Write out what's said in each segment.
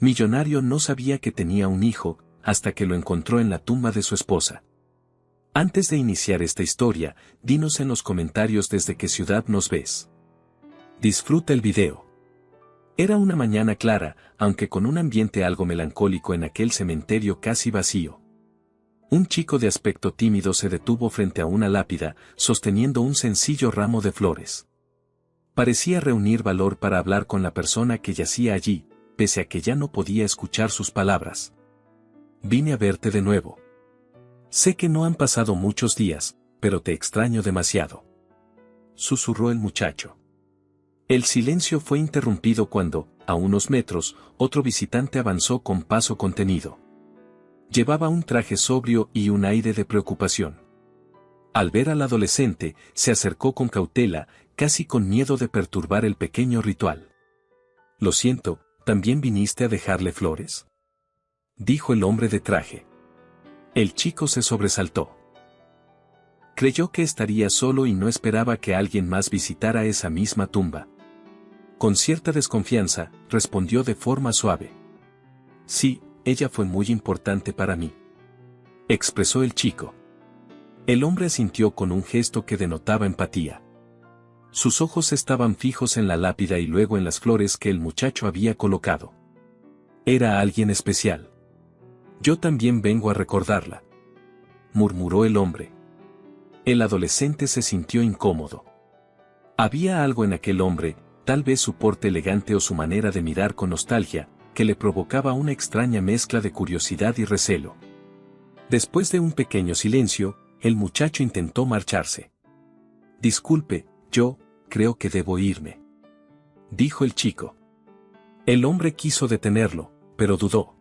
Millonario no sabía que tenía un hijo, hasta que lo encontró en la tumba de su esposa. Antes de iniciar esta historia, dinos en los comentarios desde qué ciudad nos ves. Disfruta el video. Era una mañana clara, aunque con un ambiente algo melancólico en aquel cementerio casi vacío. Un chico de aspecto tímido se detuvo frente a una lápida, sosteniendo un sencillo ramo de flores. Parecía reunir valor para hablar con la persona que yacía allí, pese a que ya no podía escuchar sus palabras. Vine a verte de nuevo. Sé que no han pasado muchos días, pero te extraño demasiado. Susurró el muchacho. El silencio fue interrumpido cuando, a unos metros, otro visitante avanzó con paso contenido. Llevaba un traje sobrio y un aire de preocupación. Al ver al adolescente, se acercó con cautela, casi con miedo de perturbar el pequeño ritual. Lo siento, ¿también viniste a dejarle flores?, dijo el hombre de traje. El chico se sobresaltó. Creyó que estaría solo y no esperaba que alguien más visitara esa misma tumba. Con cierta desconfianza, respondió de forma suave. Sí, ella fue muy importante para mí, expresó el chico. El hombre asintió con un gesto que denotaba empatía. Sus ojos estaban fijos en la lápida y luego en las flores que el muchacho había colocado. Era alguien especial. Yo también vengo a recordarla, murmuró el hombre. El adolescente se sintió incómodo. Había algo en aquel hombre, tal vez su porte elegante o su manera de mirar con nostalgia, que le provocaba una extraña mezcla de curiosidad y recelo. Después de un pequeño silencio, el muchacho intentó marcharse. Disculpe, yo creo que debo irme, dijo el chico. El hombre quiso detenerlo, pero dudó.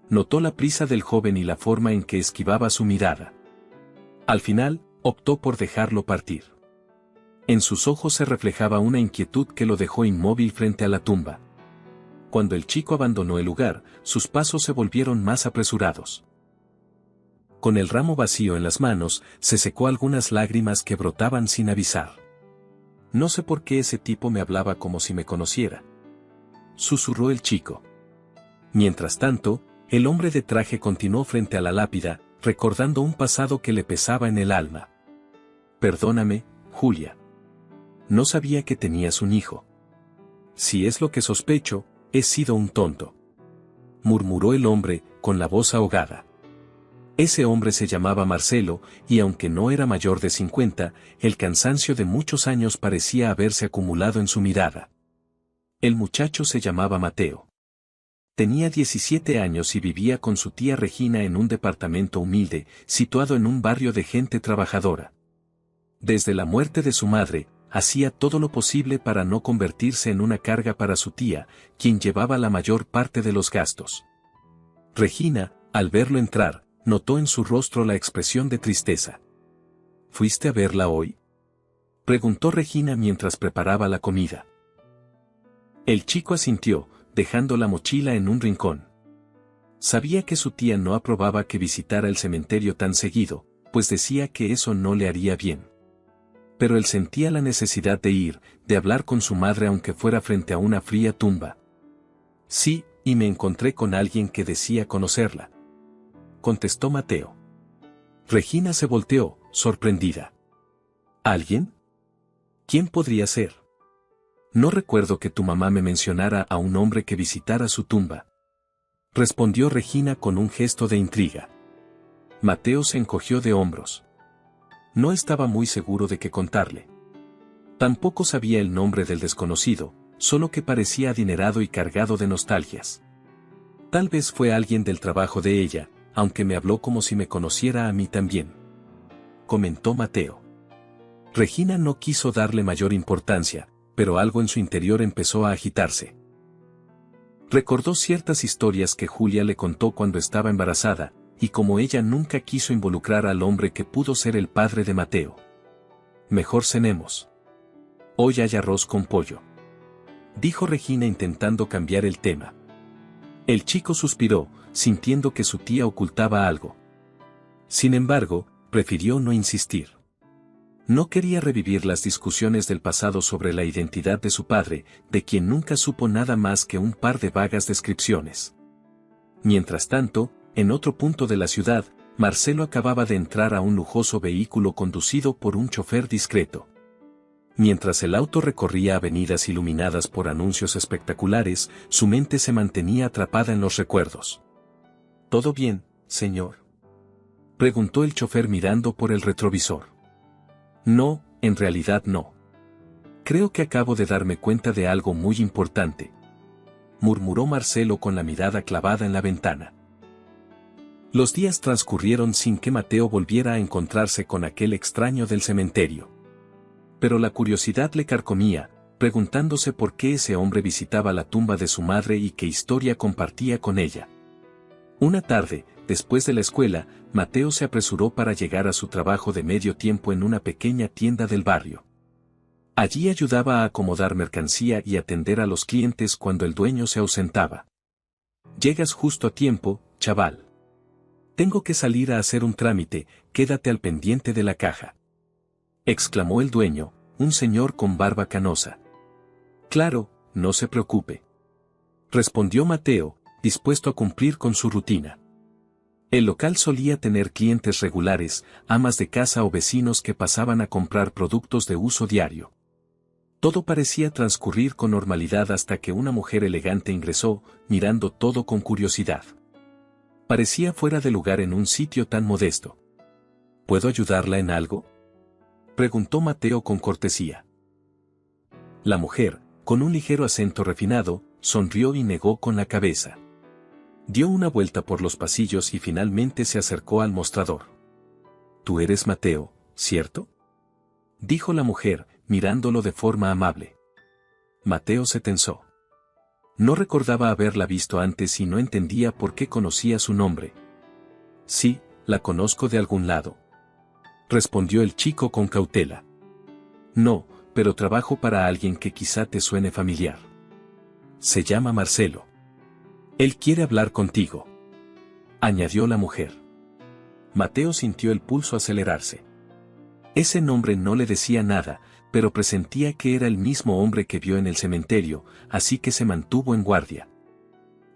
Notó la prisa del joven y la forma en que esquivaba su mirada. Al final, optó por dejarlo partir. En sus ojos se reflejaba una inquietud que lo dejó inmóvil frente a la tumba. Cuando el chico abandonó el lugar, sus pasos se volvieron más apresurados. Con el ramo vacío en las manos, se secó algunas lágrimas que brotaban sin avisar. No sé por qué ese tipo me hablaba como si me conociera, susurró el chico. Mientras tanto, el hombre de traje continuó frente a la lápida, recordando un pasado que le pesaba en el alma. Perdóname, Julia. No sabía que tenías un hijo. Si es lo que sospecho, he sido un tonto, murmuró el hombre, con la voz ahogada. Ese hombre se llamaba Marcelo, y aunque no era mayor de 50, el cansancio de muchos años parecía haberse acumulado en su mirada. El muchacho se llamaba Mateo. Tenía 17 años y vivía con su tía Regina en un departamento humilde, situado en un barrio de gente trabajadora. Desde la muerte de su madre, hacía todo lo posible para no convertirse en una carga para su tía, quien llevaba la mayor parte de los gastos. Regina, al verlo entrar, notó en su rostro la expresión de tristeza. ¿Fuiste a verla hoy?, preguntó Regina mientras preparaba la comida. El chico asintió, dejando la mochila en un rincón. Sabía que su tía no aprobaba que visitara el cementerio tan seguido, pues decía que eso no le haría bien. Pero él sentía la necesidad de ir, de hablar con su madre aunque fuera frente a una fría tumba. Sí, y me encontré con alguien que decía conocerla, contestó Mateo. Regina se volteó, sorprendida. ¿Alguien? ¿Quién podría ser? No recuerdo que tu mamá me mencionara a un hombre que visitara su tumba, respondió Regina con un gesto de intriga. Mateo se encogió de hombros. No estaba muy seguro de qué contarle. Tampoco sabía el nombre del desconocido, solo que parecía adinerado y cargado de nostalgias. Tal vez fue alguien del trabajo de ella, aunque me habló como si me conociera a mí también, comentó Mateo. Regina no quiso darle mayor importancia, pero algo en su interior empezó a agitarse. Recordó ciertas historias que Julia le contó cuando estaba embarazada, y como ella nunca quiso involucrar al hombre que pudo ser el padre de Mateo. Mejor cenemos. Hoy hay arroz con pollo, dijo Regina intentando cambiar el tema. El chico suspiró, sintiendo que su tía ocultaba algo. Sin embargo, prefirió no insistir. No quería revivir las discusiones del pasado sobre la identidad de su padre, de quien nunca supo nada más que un par de vagas descripciones. Mientras tanto, en otro punto de la ciudad, Marcelo acababa de entrar a un lujoso vehículo conducido por un chofer discreto. Mientras el auto recorría avenidas iluminadas por anuncios espectaculares, su mente se mantenía atrapada en los recuerdos. ¿Todo bien, señor?, preguntó el chofer mirando por el retrovisor. No, en realidad no. Creo que acabo de darme cuenta de algo muy importante, murmuró Marcelo con la mirada clavada en la ventana. Los días transcurrieron sin que Mateo volviera a encontrarse con aquel extraño del cementerio. Pero la curiosidad le carcomía, preguntándose por qué ese hombre visitaba la tumba de su madre y qué historia compartía con ella. Una tarde, después de la escuela, Mateo se apresuró para llegar a su trabajo de medio tiempo en una pequeña tienda del barrio. Allí ayudaba a acomodar mercancía y atender a los clientes cuando el dueño se ausentaba. «Llegas justo a tiempo, chaval. Tengo que salir a hacer un trámite, quédate al pendiente de la caja», exclamó el dueño, un señor con barba canosa. «Claro, no se preocupe», respondió Mateo, dispuesto a cumplir con su rutina. El local solía tener clientes regulares, amas de casa o vecinos que pasaban a comprar productos de uso diario. Todo parecía transcurrir con normalidad hasta que una mujer elegante ingresó, mirando todo con curiosidad. Parecía fuera de lugar en un sitio tan modesto. ¿Puedo ayudarla en algo?, preguntó Mateo con cortesía. La mujer, con un ligero acento refinado, sonrió y negó con la cabeza. Dio una vuelta por los pasillos y finalmente se acercó al mostrador. «Tú eres Mateo, ¿cierto?», dijo la mujer, mirándolo de forma amable. Mateo se tensó. No recordaba haberla visto antes y no entendía por qué conocía su nombre. «Sí, la conozco de algún lado», respondió el chico con cautela. «No, pero trabajo para alguien que quizá te suene familiar. Se llama Marcelo. Él quiere hablar contigo», añadió la mujer. Mateo sintió el pulso acelerarse. Ese nombre no le decía nada, pero presentía que era el mismo hombre que vio en el cementerio, así que se mantuvo en guardia.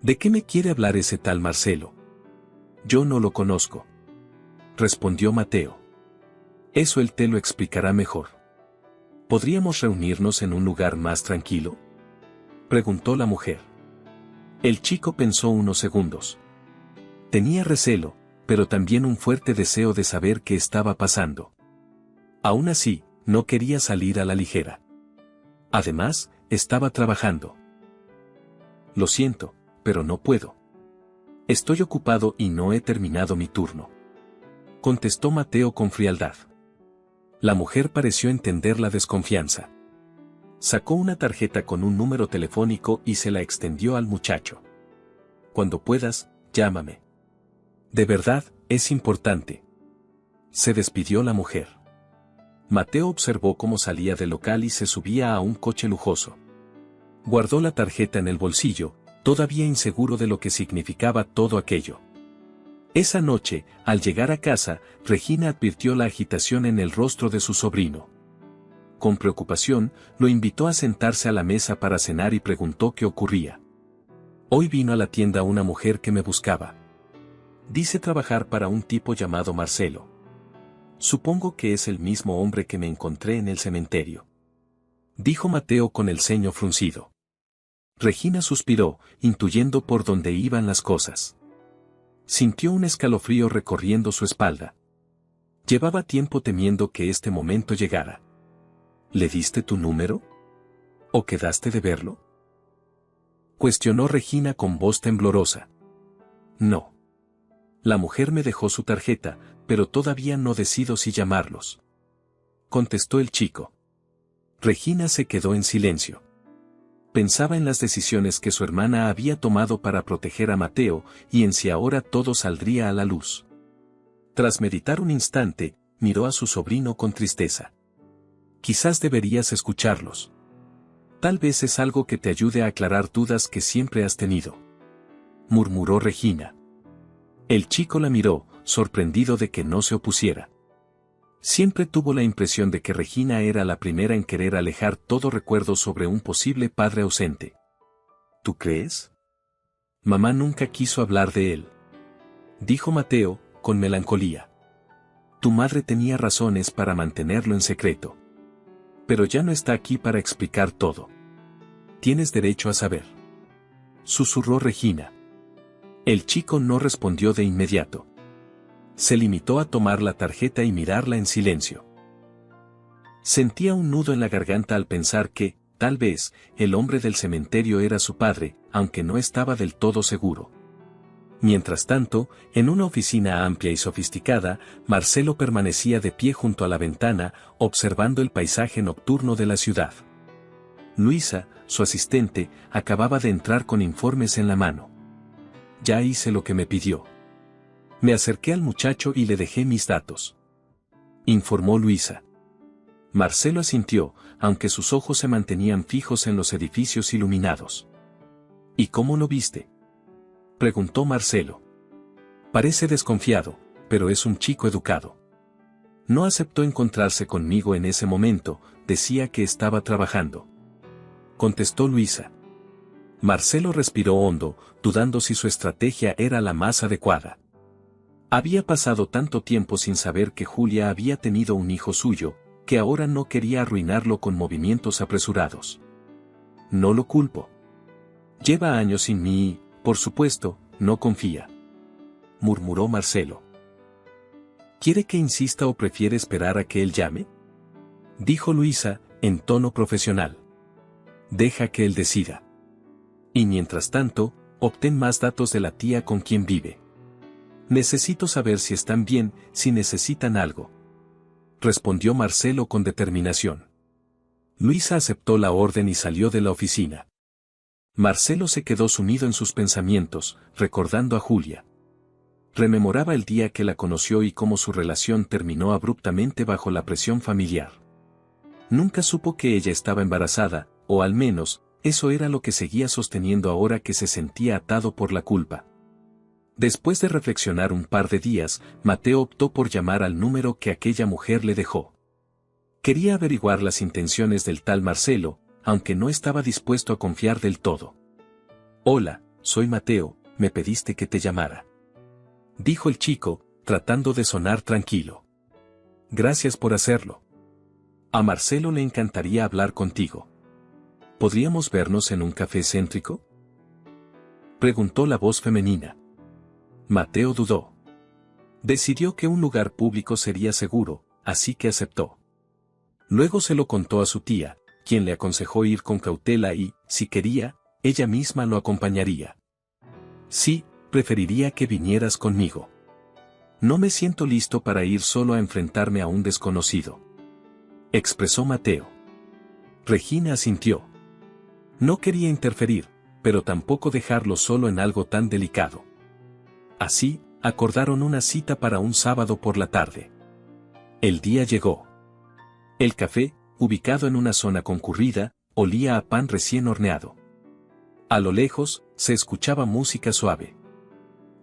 «¿De qué me quiere hablar ese tal Marcelo?». «Yo no lo conozco», respondió Mateo. «Eso él te lo explicará mejor». «¿Podríamos reunirnos en un lugar más tranquilo?», preguntó la mujer. El chico pensó unos segundos. Tenía recelo, pero también un fuerte deseo de saber qué estaba pasando. Aún así, no quería salir a la ligera. Además, estaba trabajando. «Lo siento, pero no puedo. Estoy ocupado y no he terminado mi turno», contestó Mateo con frialdad. La mujer pareció entender la desconfianza. Sacó una tarjeta con un número telefónico y se la extendió al muchacho. «Cuando puedas, llámame. De verdad, es importante», se despidió la mujer. Mateo observó cómo salía del local y se subía a un coche lujoso. Guardó la tarjeta en el bolsillo, todavía inseguro de lo que significaba todo aquello. Esa noche, al llegar a casa, Regina advirtió la agitación en el rostro de su sobrino. Con preocupación, lo invitó a sentarse a la mesa para cenar y preguntó qué ocurría. «Hoy vino a la tienda una mujer que me buscaba. Dice trabajar para un tipo llamado Marcelo. Supongo que es el mismo hombre que me encontré en el cementerio», dijo Mateo con el ceño fruncido. Regina suspiró, intuyendo por dónde iban las cosas. Sintió un escalofrío recorriendo su espalda. Llevaba tiempo temiendo que este momento llegara. «¿Le diste tu número? ¿O quedaste de verlo?», cuestionó Regina con voz temblorosa. «No. La mujer me dejó su tarjeta, pero todavía no decido si llamarlos», contestó el chico. Regina se quedó en silencio. Pensaba en las decisiones que su hermana había tomado para proteger a Mateo y en si ahora todo saldría a la luz. Tras meditar un instante, miró a su sobrino con tristeza. «Quizás deberías escucharlos. Tal vez es algo que te ayude a aclarar dudas que siempre has tenido», murmuró Regina. El chico la miró, sorprendido de que no se opusiera. Siempre tuvo la impresión de que Regina era la primera en querer alejar todo recuerdo sobre un posible padre ausente. ¿Tú crees? Mamá nunca quiso hablar de él, dijo Mateo, con melancolía. Tu madre tenía razones para mantenerlo en secreto. Pero ya no está aquí para explicar todo. Tienes derecho a saber, susurró Regina. El chico no respondió de inmediato. Se limitó a tomar la tarjeta y mirarla en silencio. Sentía un nudo en la garganta al pensar que, tal vez, el hombre del cementerio era su padre, aunque no estaba del todo seguro. Mientras tanto, en una oficina amplia y sofisticada, Marcelo permanecía de pie junto a la ventana, observando el paisaje nocturno de la ciudad. Luisa, su asistente, acababa de entrar con informes en la mano. Ya hice lo que me pidió. Me acerqué al muchacho y le dejé mis datos, informó Luisa. Marcelo asintió, aunque sus ojos se mantenían fijos en los edificios iluminados. ¿Y cómo lo viste?, preguntó Marcelo. Parece desconfiado, pero es un chico educado. No aceptó encontrarse conmigo en ese momento, decía que estaba trabajando, contestó Luisa. Marcelo respiró hondo, dudando si su estrategia era la más adecuada. Había pasado tanto tiempo sin saber que Julia había tenido un hijo suyo, que ahora no quería arruinarlo con movimientos apresurados. No lo culpo. Lleva años sin mí y, por supuesto, no confía, murmuró Marcelo. ¿Quiere que insista o prefiere esperar a que él llame?, dijo Luisa, en tono profesional. Deja que él decida. Y mientras tanto, obtén más datos de la tía con quien vive. Necesito saber si están bien, si necesitan algo, respondió Marcelo con determinación. Luisa aceptó la orden y salió de la oficina. Marcelo se quedó sumido en sus pensamientos, recordando a Julia. Rememoraba el día que la conoció y cómo su relación terminó abruptamente bajo la presión familiar. Nunca supo que ella estaba embarazada, o al menos, eso era lo que seguía sosteniendo ahora que se sentía atado por la culpa. Después de reflexionar un par de días, Mateo optó por llamar al número que aquella mujer le dejó. Quería averiguar las intenciones del tal Marcelo, aunque no estaba dispuesto a confiar del todo. Hola, soy Mateo, me pediste que te llamara, dijo el chico, tratando de sonar tranquilo. Gracias por hacerlo. A Marcelo le encantaría hablar contigo. ¿Podríamos vernos en un café céntrico?, preguntó la voz femenina. Mateo dudó. Decidió que un lugar público sería seguro, así que aceptó. Luego se lo contó a su tía, quien le aconsejó ir con cautela y, si quería, ella misma lo acompañaría. Sí, preferiría que vinieras conmigo. No me siento listo para ir solo a enfrentarme a un desconocido, expresó Mateo. Regina asintió. No quería interferir, pero tampoco dejarlo solo en algo tan delicado. Así, acordaron una cita para un sábado por la tarde. El día llegó. El café, ubicado en una zona concurrida, olía a pan recién horneado. A lo lejos, se escuchaba música suave.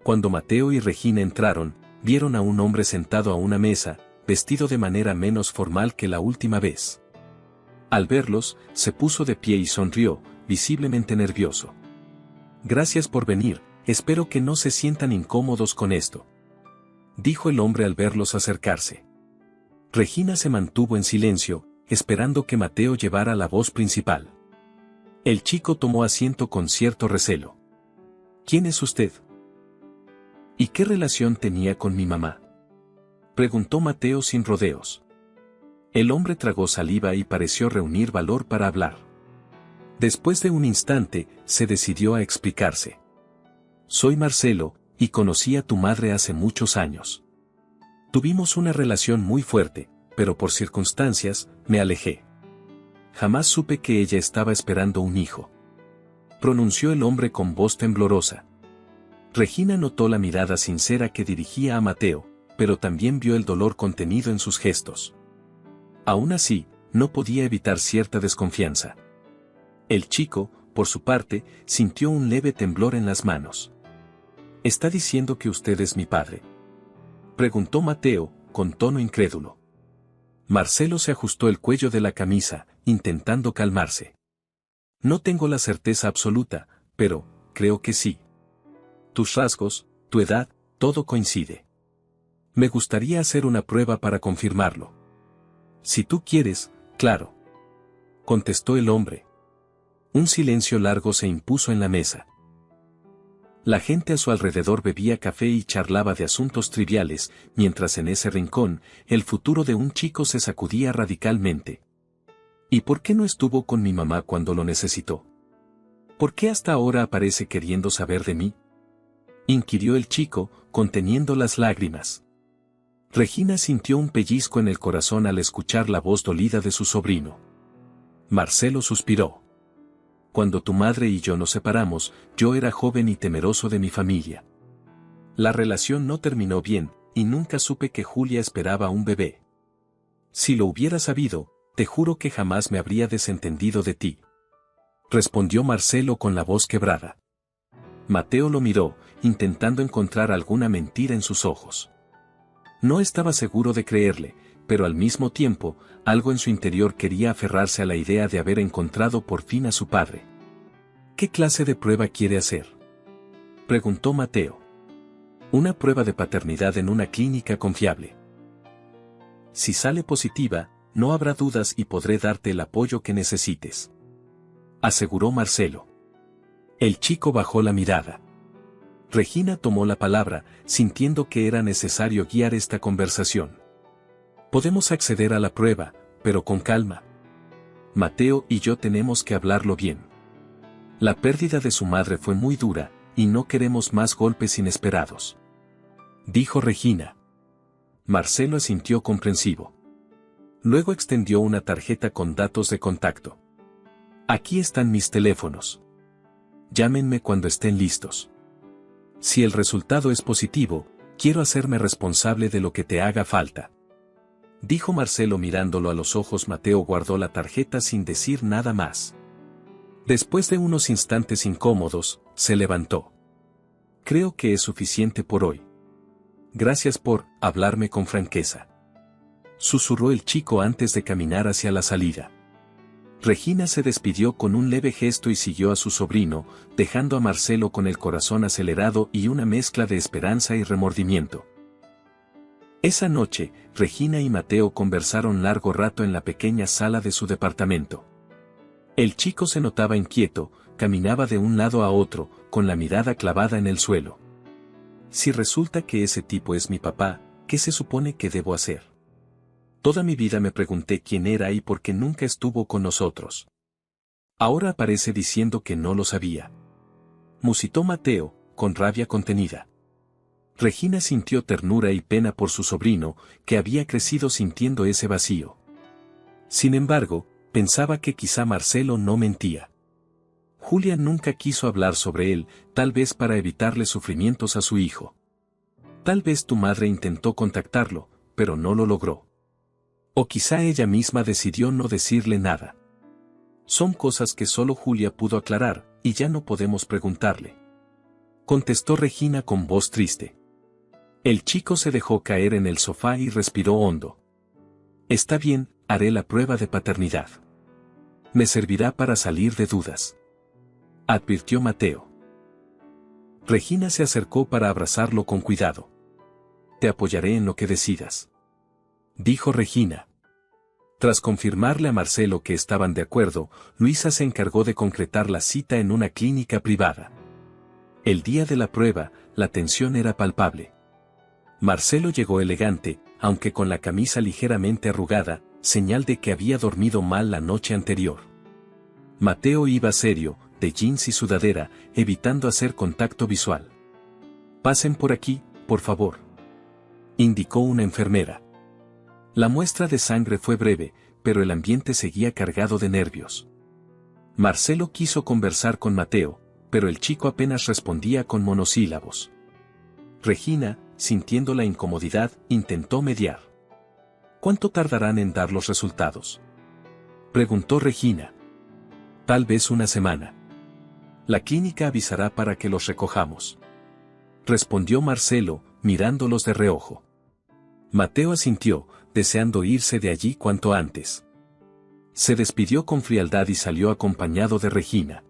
Cuando Mateo y Regina entraron, vieron a un hombre sentado a una mesa, vestido de manera menos formal que la última vez. Al verlos, se puso de pie y sonrió, visiblemente nervioso. Gracias por venir, espero que no se sientan incómodos con esto, dijo el hombre al verlos acercarse. Regina se mantuvo en silencio, esperando que Mateo llevara la voz principal. El chico tomó asiento con cierto recelo. ¿Quién es usted? ¿Y qué relación tenía con mi mamá?, preguntó Mateo sin rodeos. El hombre tragó saliva y pareció reunir valor para hablar. Después de un instante, se decidió a explicarse. Soy Marcelo, y conocí a tu madre hace muchos años. Tuvimos una relación muy fuerte, pero por circunstancias, me alejé. Jamás supe que ella estaba esperando un hijo, pronunció el hombre con voz temblorosa. Regina notó la mirada sincera que dirigía a Mateo, pero también vio el dolor contenido en sus gestos. Aún así, no podía evitar cierta desconfianza. El chico, por su parte, sintió un leve temblor en las manos. ¿Está diciendo que usted es mi padre?, preguntó Mateo, con tono incrédulo. Marcelo se ajustó el cuello de la camisa, intentando calmarse. No tengo la certeza absoluta, pero, creo que sí. Tus rasgos, tu edad, todo coincide. Me gustaría hacer una prueba para confirmarlo. Si tú quieres, claro. Contestó el hombre. Un silencio largo se impuso en la mesa. La gente a su alrededor bebía café y charlaba de asuntos triviales, mientras en ese rincón, el futuro de un chico se sacudía radicalmente. ¿Y por qué no estuvo con mi mamá cuando lo necesitó? ¿Por qué hasta ahora aparece queriendo saber de mí? Inquirió el chico, conteniendo las lágrimas. Regina sintió un pellizco en el corazón al escuchar la voz dolida de su sobrino. Marcelo suspiró. Cuando tu madre y yo nos separamos, yo era joven y temeroso de mi familia. La relación no terminó bien, y nunca supe que Julia esperaba un bebé. Si lo hubiera sabido, te juro que jamás me habría desentendido de ti. Respondió Marcelo con la voz quebrada. Mateo lo miró, intentando encontrar alguna mentira en sus ojos. No estaba seguro de creerle, pero al mismo tiempo, algo en su interior quería aferrarse a la idea de haber encontrado por fin a su padre. ¿Qué clase de prueba quiere hacer?, preguntó Mateo. Una prueba de paternidad en una clínica confiable. Si sale positiva, no habrá dudas y podré darte el apoyo que necesites, aseguró Marcelo. El chico bajó la mirada. Regina tomó la palabra, sintiendo que era necesario guiar esta conversación. Podemos acceder a la prueba, pero con calma. Mateo y yo tenemos que hablarlo bien. La pérdida de su madre fue muy dura, y no queremos más golpes inesperados, dijo Regina. Marcelo asintió comprensivo. Luego extendió una tarjeta con datos de contacto. Aquí están mis teléfonos. Llámenme cuando estén listos. Si el resultado es positivo, quiero hacerme responsable de lo que te haga falta, dijo Marcelo mirándolo a los ojos. Mateo guardó la tarjeta sin decir nada más. Después de unos instantes incómodos, se levantó. Creo que es suficiente por hoy. Gracias por hablarme con franqueza, susurró el chico antes de caminar hacia la salida. Regina se despidió con un leve gesto y siguió a su sobrino, dejando a Marcelo con el corazón acelerado y una mezcla de esperanza y remordimiento. Esa noche, Regina y Mateo conversaron largo rato en la pequeña sala de su departamento. El chico se notaba inquieto, caminaba de un lado a otro, con la mirada clavada en el suelo. Si resulta que ese tipo es mi papá, ¿qué se supone que debo hacer? Toda mi vida me pregunté quién era y por qué nunca estuvo con nosotros. Ahora aparece diciendo que no lo sabía, musitó Mateo, con rabia contenida. Regina sintió ternura y pena por su sobrino, que había crecido sintiendo ese vacío. Sin embargo, pensaba que quizá Marcelo no mentía. Julia nunca quiso hablar sobre él, tal vez para evitarle sufrimientos a su hijo. Tal vez tu madre intentó contactarlo, pero no lo logró. O quizá ella misma decidió no decirle nada. Son cosas que solo Julia pudo aclarar, y ya no podemos preguntarle, contestó Regina con voz triste. El chico se dejó caer en el sofá y respiró hondo. Está bien, haré la prueba de paternidad. Me servirá para salir de dudas, advirtió Mateo. Regina se acercó para abrazarlo con cuidado. Te apoyaré en lo que decidas, dijo Regina. Tras confirmarle a Marcelo que estaban de acuerdo, Luisa se encargó de concretar la cita en una clínica privada. El día de la prueba, la tensión era palpable. Marcelo llegó elegante, aunque con la camisa ligeramente arrugada, señal de que había dormido mal la noche anterior. Mateo iba serio, de jeans y sudadera, evitando hacer contacto visual. Pasen por aquí, por favor, indicó una enfermera. La muestra de sangre fue breve, pero el ambiente seguía cargado de nervios. Marcelo quiso conversar con Mateo, pero el chico apenas respondía con monosílabos. Regina, sintiendo la incomodidad, intentó mediar. ¿Cuánto tardarán en dar los resultados?, preguntó Regina. Tal vez una semana. La clínica avisará para que los recojamos, respondió Marcelo, mirándolos de reojo. Mateo asintió, deseando irse de allí cuanto antes. Se despidió con frialdad y salió acompañado de Regina.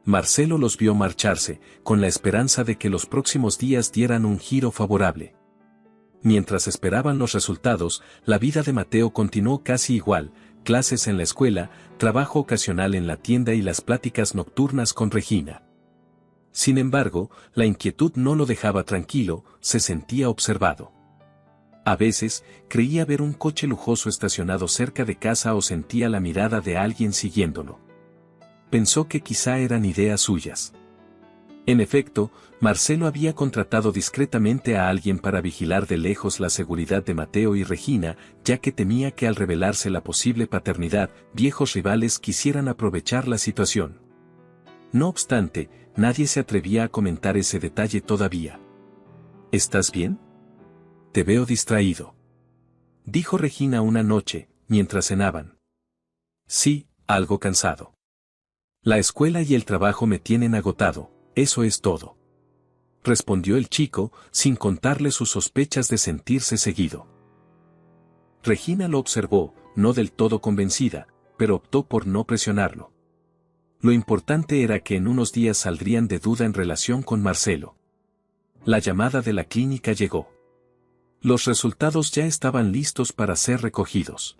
Marcelo los vio marcharse, con la esperanza de que los próximos días dieran un giro favorable. Mientras esperaban los resultados, la vida de Mateo continuó casi igual: clases en la escuela, trabajo ocasional en la tienda y las pláticas nocturnas con Regina. Sin embargo, la inquietud no lo dejaba tranquilo, se sentía observado. A veces, creía ver un coche lujoso estacionado cerca de casa o sentía la mirada de alguien siguiéndolo. Pensó que quizá eran ideas suyas. En efecto, Marcelo había contratado discretamente a alguien para vigilar de lejos la seguridad de Mateo y Regina, ya que temía que al revelarse la posible paternidad, viejos rivales quisieran aprovechar la situación. No obstante, nadie se atrevía a comentar ese detalle todavía. ¿Estás bien? Te veo distraído, dijo Regina una noche, mientras cenaban. Sí, algo cansado. La escuela y el trabajo me tienen agotado, eso es todo, respondió el chico, sin contarle sus sospechas de sentirse seguido. Regina lo observó, no del todo convencida, pero optó por no presionarlo. Lo importante era que en unos días saldrían de duda en relación con Marcelo. La llamada de la clínica llegó. Los resultados ya estaban listos para ser recogidos.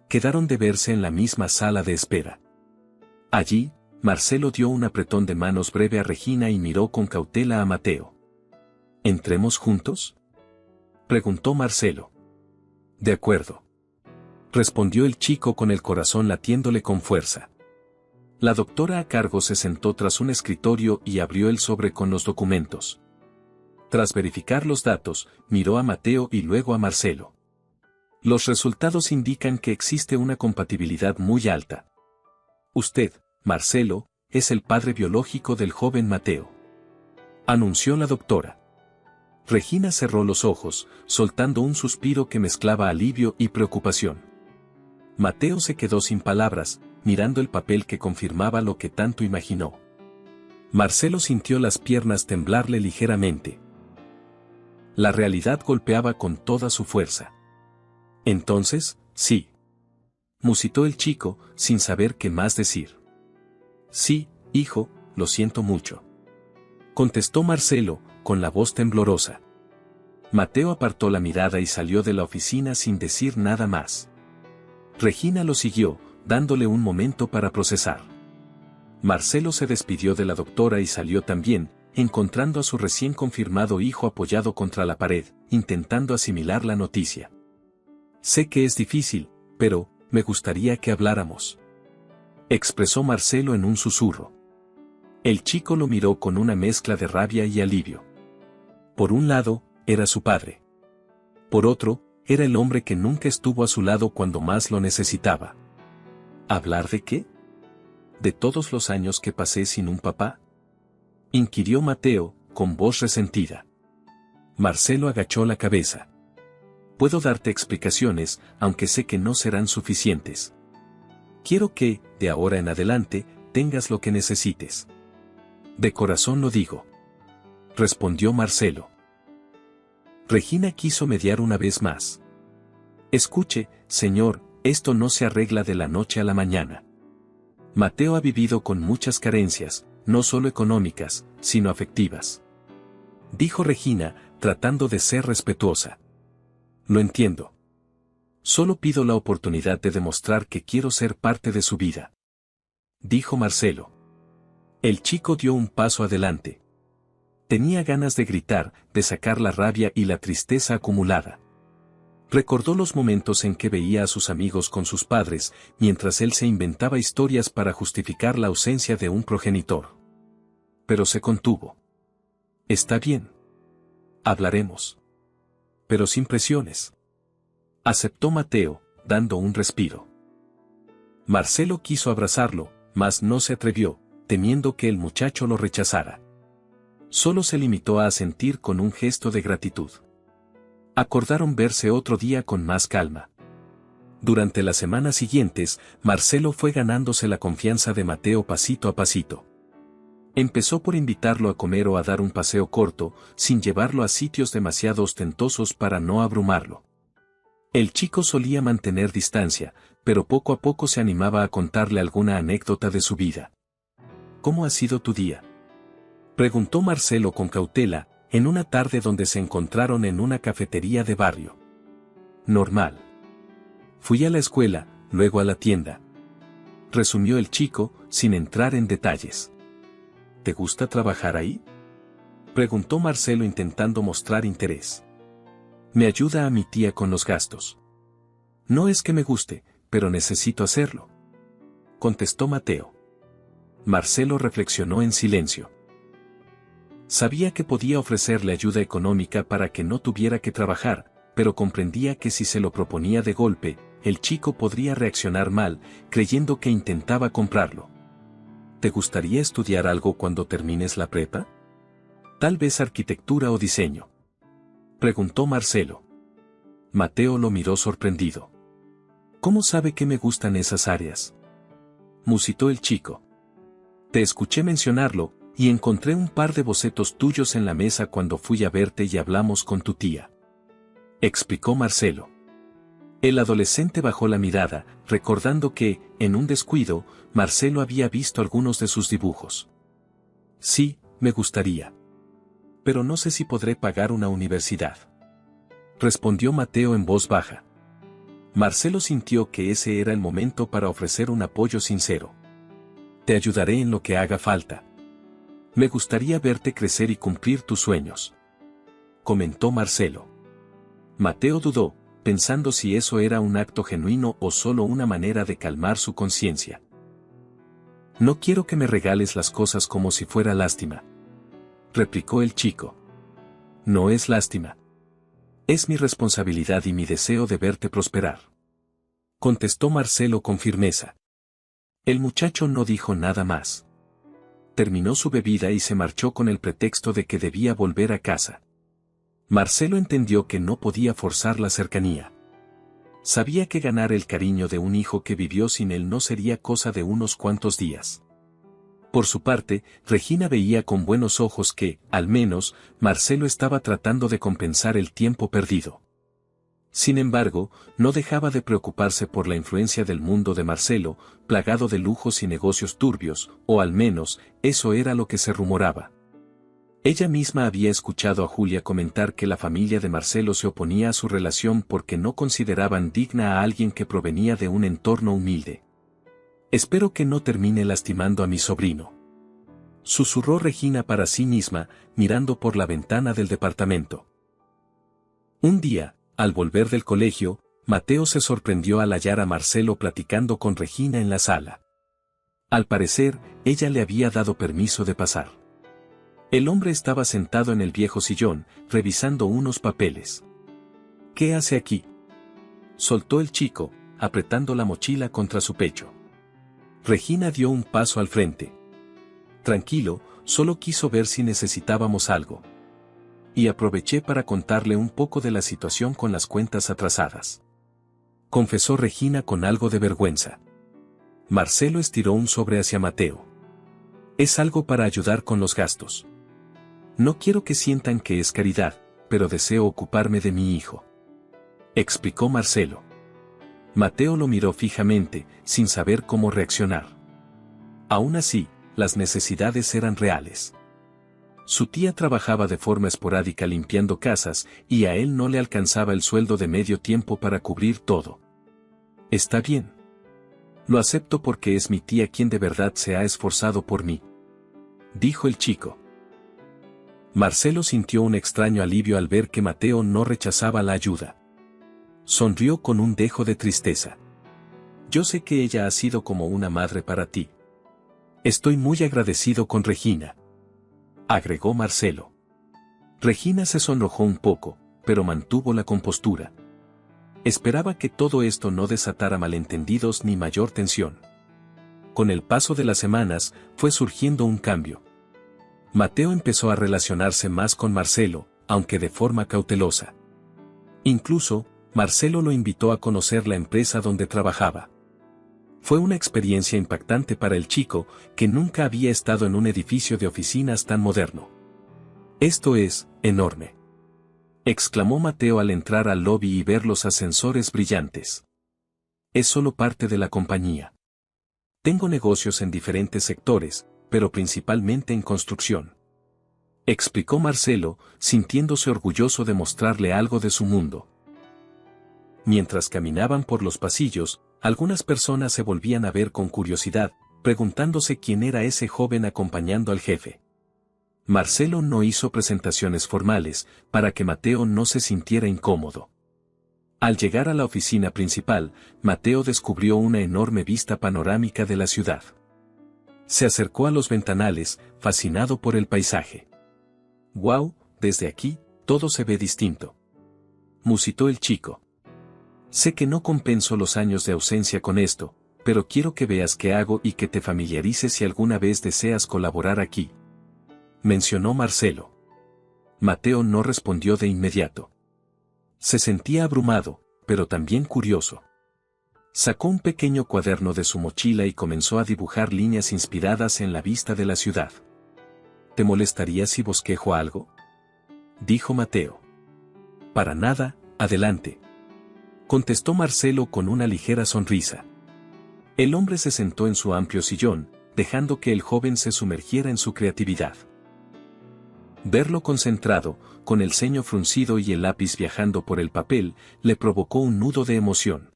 Quedaron de verse en la misma sala de espera. Allí, Marcelo dio un apretón de manos breve a Regina y miró con cautela a Mateo. ¿Entremos juntos?, preguntó Marcelo. De acuerdo, respondió el chico con el corazón latiéndole con fuerza. La doctora a cargo se sentó tras un escritorio y abrió el sobre con los documentos. Tras verificar los datos, miró a Mateo y luego a Marcelo. Los resultados indican que existe una compatibilidad muy alta. Usted, Marcelo, es el padre biológico del joven Mateo, anunció la doctora. Regina cerró los ojos, soltando un suspiro que mezclaba alivio y preocupación. Mateo se quedó sin palabras, mirando el papel que confirmaba lo que tanto imaginó. Marcelo sintió las piernas temblarle ligeramente. La realidad golpeaba con toda su fuerza. Entonces, sí, musitó el chico, sin saber qué más decir. Sí, hijo, lo siento mucho, contestó Marcelo, con la voz temblorosa. Mateo apartó la mirada y salió de la oficina sin decir nada más. Regina lo siguió, dándole un momento para procesar. Marcelo se despidió de la doctora y salió también, encontrando a su recién confirmado hijo apoyado contra la pared, intentando asimilar la noticia. Sé que es difícil, pero me gustaría que habláramos, expresó Marcelo en un susurro. El chico lo miró con una mezcla de rabia y alivio. Por un lado, era su padre. Por otro, era el hombre que nunca estuvo a su lado cuando más lo necesitaba. ¿Hablar de qué? ¿De todos los años que pasé sin un papá?, inquirió Mateo, con voz resentida. Marcelo agachó la cabeza. Puedo darte explicaciones, aunque sé que no serán suficientes. Quiero que, de ahora en adelante, tengas lo que necesites. De corazón lo digo, respondió Marcelo. Regina quiso mediar una vez más. Escuche, señor, esto no se arregla de la noche a la mañana. Mateo ha vivido con muchas carencias, no solo económicas, sino afectivas, dijo Regina, tratando de ser respetuosa. Lo entiendo. Solo pido la oportunidad de demostrar que quiero ser parte de su vida, dijo Marcelo. El chico dio un paso adelante. Tenía ganas de gritar, de sacar la rabia y la tristeza acumulada. Recordó los momentos en que veía a sus amigos con sus padres, mientras él se inventaba historias para justificar la ausencia de un progenitor. Pero se contuvo. Está bien. Hablaremos. Pero sin presiones, aceptó Mateo, dando un respiro. Marcelo quiso abrazarlo, mas no se atrevió, temiendo que el muchacho lo rechazara. Solo se limitó a asentir con un gesto de gratitud. Acordaron verse otro día con más calma. Durante las semanas siguientes, Marcelo fue ganándose la confianza de Mateo pasito a pasito. Empezó por invitarlo a comer o a dar un paseo corto, sin llevarlo a sitios demasiado ostentosos para no abrumarlo. El chico solía mantener distancia, pero poco a poco se animaba a contarle alguna anécdota de su vida. ¿Cómo ha sido tu día?, preguntó Marcelo con cautela, en una tarde donde se encontraron en una cafetería de barrio. Normal. Fui a la escuela, luego a la tienda, resumió el chico, sin entrar en detalles. ¿Te gusta trabajar ahí?, preguntó Marcelo intentando mostrar interés. Me ayuda a mi tía con los gastos. No es que me guste, pero necesito hacerlo, contestó Mateo. Marcelo reflexionó en silencio. Sabía que podía ofrecerle ayuda económica para que no tuviera que trabajar, pero comprendía que si se lo proponía de golpe, el chico podría reaccionar mal, creyendo que intentaba comprarlo. ¿Te gustaría estudiar algo cuando termines la prepa? Tal vez arquitectura o diseño, preguntó Marcelo. Mateo lo miró sorprendido. ¿Cómo sabe que me gustan esas áreas?, musitó el chico. Te escuché mencionarlo, y encontré un par de bocetos tuyos en la mesa cuando fui a verte y hablamos con tu tía, explicó Marcelo. El adolescente bajó la mirada, recordando que, en un descuido, Marcelo había visto algunos de sus dibujos. Sí, me gustaría. Pero no sé si podré pagar una universidad, respondió Mateo en voz baja. Marcelo sintió que ese era el momento para ofrecer un apoyo sincero. Te ayudaré en lo que haga falta. Me gustaría verte crecer y cumplir tus sueños, comentó Marcelo. Mateo dudó, pensando si eso era un acto genuino o solo una manera de calmar su conciencia. No quiero que me regales las cosas como si fuera lástima, replicó el chico. No es lástima. Es mi responsabilidad y mi deseo de verte prosperar, contestó Marcelo con firmeza. El muchacho no dijo nada más. Terminó su bebida y se marchó con el pretexto de que debía volver a casa. Marcelo entendió que no podía forzar la cercanía. Sabía que ganar el cariño de un hijo que vivió sin él no sería cosa de unos cuantos días. Por su parte, Regina veía con buenos ojos que, al menos, Marcelo estaba tratando de compensar el tiempo perdido. Sin embargo, no dejaba de preocuparse por la influencia del mundo de Marcelo, plagado de lujos y negocios turbios, o al menos, eso era lo que se rumoraba. Ella misma había escuchado a Julia comentar que la familia de Marcelo se oponía a su relación porque no consideraban digna a alguien que provenía de un entorno humilde. Espero que no termine lastimando a mi sobrino, susurró Regina para sí misma, mirando por la ventana del departamento. Un día, al volver del colegio, Mateo se sorprendió al hallar a Marcelo platicando con Regina en la sala. Al parecer, ella le había dado permiso de pasar. El hombre estaba sentado en el viejo sillón, revisando unos papeles. ¿Qué hace aquí?, soltó el chico, apretando la mochila contra su pecho. Regina dio un paso al frente. Tranquilo, solo quiso ver si necesitábamos algo. Y aproveché para contarle un poco de la situación con las cuentas atrasadas, confesó Regina con algo de vergüenza. Marcelo estiró un sobre hacia Mateo. Es algo para ayudar con los gastos. No quiero que sientan que es caridad, pero deseo ocuparme de mi hijo, explicó Marcelo. Mateo lo miró fijamente, sin saber cómo reaccionar. Aún así, las necesidades eran reales. Su tía trabajaba de forma esporádica limpiando casas, y a él no le alcanzaba el sueldo de medio tiempo para cubrir todo. Está bien. Lo acepto porque es mi tía quien de verdad se ha esforzado por mí, dijo el chico. Marcelo sintió un extraño alivio al ver que Mateo no rechazaba la ayuda. Sonrió con un dejo de tristeza. Yo sé que ella ha sido como una madre para ti. Estoy muy agradecido con Regina, agregó Marcelo. Regina se sonrojó un poco, pero mantuvo la compostura. Esperaba que todo esto no desatara malentendidos ni mayor tensión. Con el paso de las semanas, fue surgiendo un cambio. Mateo empezó a relacionarse más con Marcelo, aunque de forma cautelosa. Incluso, Marcelo lo invitó a conocer la empresa donde trabajaba. Fue una experiencia impactante para el chico, que nunca había estado en un edificio de oficinas tan moderno. Esto es enorme, exclamó Mateo al entrar al lobby y ver los ascensores brillantes. Es solo parte de la compañía. Tengo negocios en diferentes sectores, pero principalmente en construcción. Explicó Marcelo, sintiéndose orgulloso de mostrarle algo de su mundo. Mientras caminaban por los pasillos, algunas personas se volvían a ver con curiosidad, preguntándose quién era ese joven acompañando al jefe. Marcelo no hizo presentaciones formales, para que Mateo no se sintiera incómodo. Al llegar a la oficina principal, Mateo descubrió una enorme vista panorámica de la ciudad. Se acercó a los ventanales, fascinado por el paisaje. «¡Guau! Desde aquí, todo se ve distinto», musitó el chico. «Sé que no compenso los años de ausencia con esto, pero quiero que veas qué hago y que te familiarices si alguna vez deseas colaborar aquí», mencionó Marcelo. Mateo no respondió de inmediato. Se sentía abrumado, pero también curioso. Sacó un pequeño cuaderno de su mochila y comenzó a dibujar líneas inspiradas en la vista de la ciudad. «¿Te molestaría si bosquejo algo?», dijo Mateo. «Para nada, adelante», contestó Marcelo con una ligera sonrisa. El hombre se sentó en su amplio sillón, dejando que el joven se sumergiera en su creatividad. Verlo concentrado, con el ceño fruncido y el lápiz viajando por el papel, le provocó un nudo de emoción.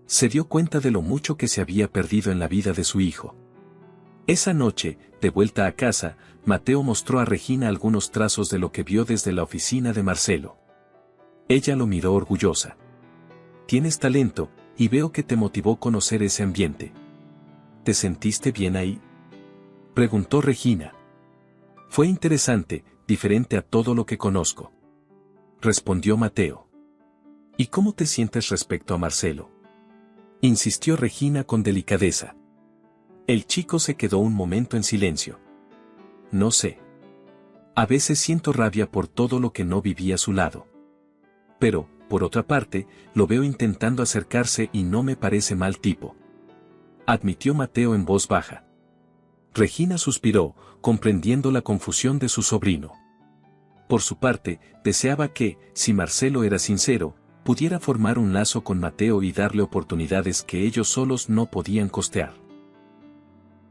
Se dio cuenta de lo mucho que se había perdido en la vida de su hijo. Esa noche, de vuelta a casa, Mateo mostró a Regina algunos trazos de lo que vio desde la oficina de Marcelo. Ella lo miró orgullosa. «Tienes talento, y veo que te motivó conocer ese ambiente. ¿Te sentiste bien ahí?», preguntó Regina. «Fue interesante, diferente a todo lo que conozco», respondió Mateo. «¿Y cómo te sientes respecto a Marcelo?», insistió Regina con delicadeza. El chico se quedó un momento en silencio. «No sé. A veces siento rabia por todo lo que no viví a su lado. Pero, por otra parte, lo veo intentando acercarse y no me parece mal tipo», admitió Mateo en voz baja. Regina suspiró, comprendiendo la confusión de su sobrino. Por su parte, deseaba que, si Marcelo era sincero, pudiera formar un lazo con Mateo y darle oportunidades que ellos solos no podían costear.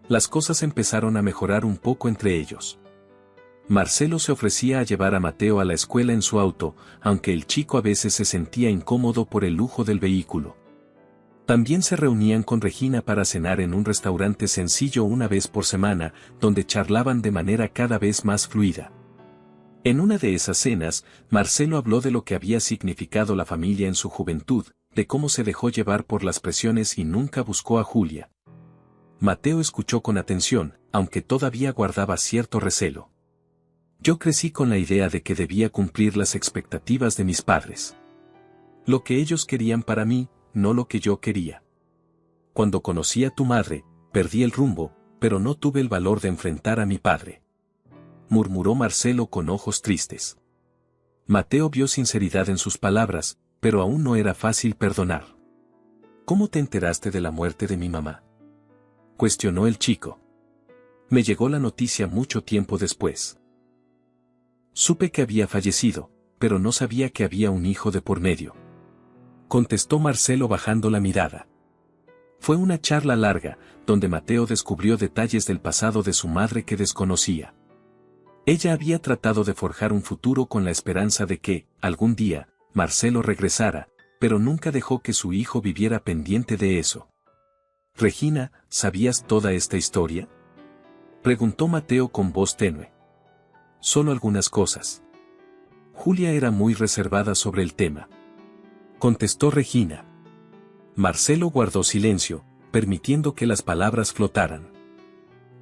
Las cosas empezaron a mejorar un poco entre ellos. Marcelo se ofrecía a llevar a Mateo a la escuela en su auto, aunque el chico a veces se sentía incómodo por el lujo del vehículo. También se reunían con Regina para cenar en un restaurante sencillo una vez por semana, donde charlaban de manera cada vez más fluida. En una de esas cenas, Marcelo habló de lo que había significado la familia en su juventud, de cómo se dejó llevar por las presiones y nunca buscó a Julia. Mateo escuchó con atención, aunque todavía guardaba cierto recelo. «Yo crecí con la idea de que debía cumplir las expectativas de mis padres. Lo que ellos querían para mí, no lo que yo quería. Cuando conocí a tu madre, perdí el rumbo, pero no tuve el valor de enfrentar a mi padre», murmuró Marcelo con ojos tristes. Mateo vio sinceridad en sus palabras, pero aún no era fácil perdonar. «¿Cómo te enteraste de la muerte de mi mamá?», cuestionó el chico. «Me llegó la noticia mucho tiempo después. Supe que había fallecido, pero no sabía que había un hijo de por medio», contestó Marcelo bajando la mirada. Fue una charla larga, donde Mateo descubrió detalles del pasado de su madre que desconocía. Ella había tratado de forjar un futuro con la esperanza de que, algún día, Marcelo regresara, pero nunca dejó que su hijo viviera pendiente de eso. «Regina, ¿sabías toda esta historia?», preguntó Mateo con voz tenue. «Solo algunas cosas. Julia era muy reservada sobre el tema», contestó Regina. Marcelo guardó silencio, permitiendo que las palabras flotaran.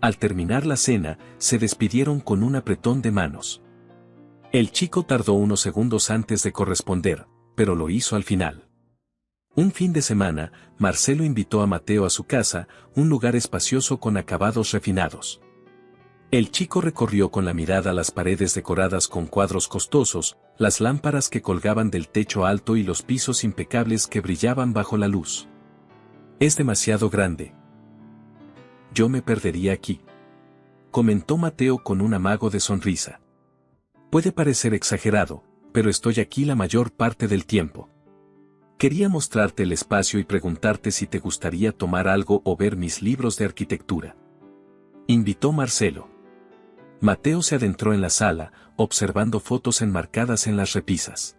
Al terminar la cena, se despidieron con un apretón de manos. El chico tardó unos segundos antes de corresponder, pero lo hizo al final. Un fin de semana, Marcelo invitó a Mateo a su casa, un lugar espacioso con acabados refinados. El chico recorrió con la mirada las paredes decoradas con cuadros costosos, las lámparas que colgaban del techo alto y los pisos impecables que brillaban bajo la luz. «Es demasiado grande. Yo me perdería aquí», comentó Mateo con un amago de sonrisa. «Puede parecer exagerado, pero estoy aquí la mayor parte del tiempo. Quería mostrarte el espacio y preguntarte si te gustaría tomar algo o ver mis libros de arquitectura. Invitó Marcelo. Mateo se adentró en la sala, observando fotos enmarcadas en las repisas.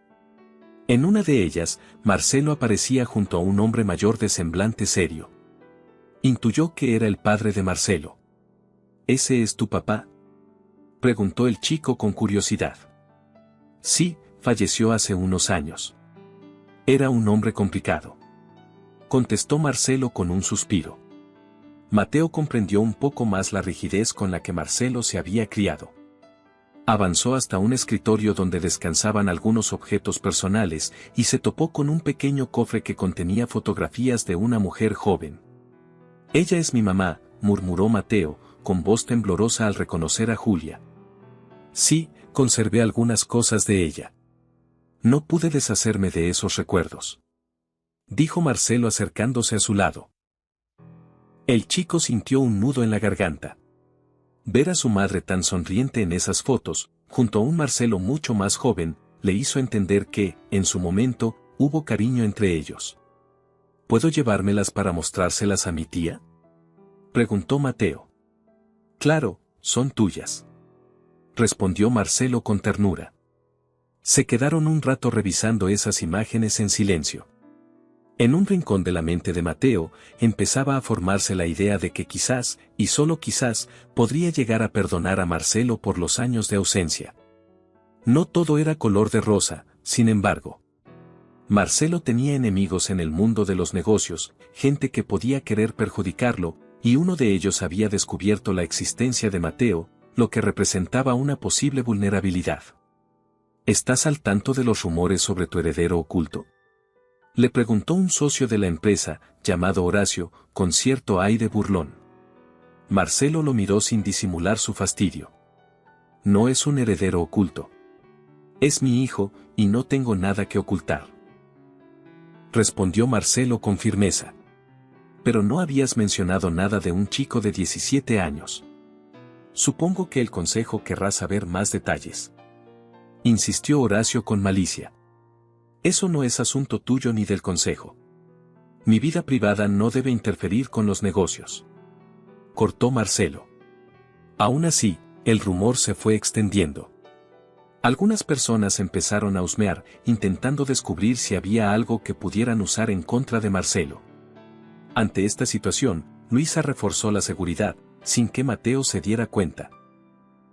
En una de ellas, Marcelo aparecía junto a un hombre mayor de semblante serio. Intuyó que era el padre de Marcelo. ¿Ese es tu papá?, preguntó el chico con curiosidad. Sí, falleció hace unos años. Era un hombre complicado, contestó Marcelo con un suspiro. Mateo comprendió un poco más la rigidez con la que Marcelo se había criado. Avanzó hasta un escritorio donde descansaban algunos objetos personales y se topó con un pequeño cofre que contenía fotografías de una mujer joven. Ella es mi mamá, murmuró Mateo, con voz temblorosa al reconocer a Julia. Sí, conservé algunas cosas de ella. No pude deshacerme de esos recuerdos, dijo Marcelo acercándose a su lado. El chico sintió un nudo en la garganta. Ver a su madre tan sonriente en esas fotos, junto a un Marcelo mucho más joven, le hizo entender que, en su momento, hubo cariño entre ellos. ¿Puedo llevármelas para mostrárselas a mi tía?, preguntó Mateo. Claro, son tuyas, respondió Marcelo con ternura. Se quedaron un rato revisando esas imágenes en silencio. En un rincón de la mente de Mateo, empezaba a formarse la idea de que quizás, y solo quizás, podría llegar a perdonar a Marcelo por los años de ausencia. No todo era color de rosa, sin embargo. Marcelo tenía enemigos en el mundo de los negocios, gente que podía querer perjudicarlo, y uno de ellos había descubierto la existencia de Mateo, lo que representaba una posible vulnerabilidad. ¿Estás al tanto de los rumores sobre tu heredero oculto?, le preguntó un socio de la empresa, llamado Horacio, con cierto aire burlón. Marcelo lo miró sin disimular su fastidio. No es un heredero oculto. Es mi hijo, y no tengo nada que ocultar, respondió Marcelo con firmeza. Pero no habías mencionado nada de un chico de 17 años. Supongo que el consejo querrá saber más detalles, insistió Horacio con malicia. Eso no es asunto tuyo ni del consejo. Mi vida privada no debe interferir con los negocios, cortó Marcelo. Aún así, el rumor se fue extendiendo. Algunas personas empezaron a husmear, intentando descubrir si había algo que pudieran usar en contra de Marcelo. Ante esta situación, Luisa reforzó la seguridad, sin que Mateo se diera cuenta.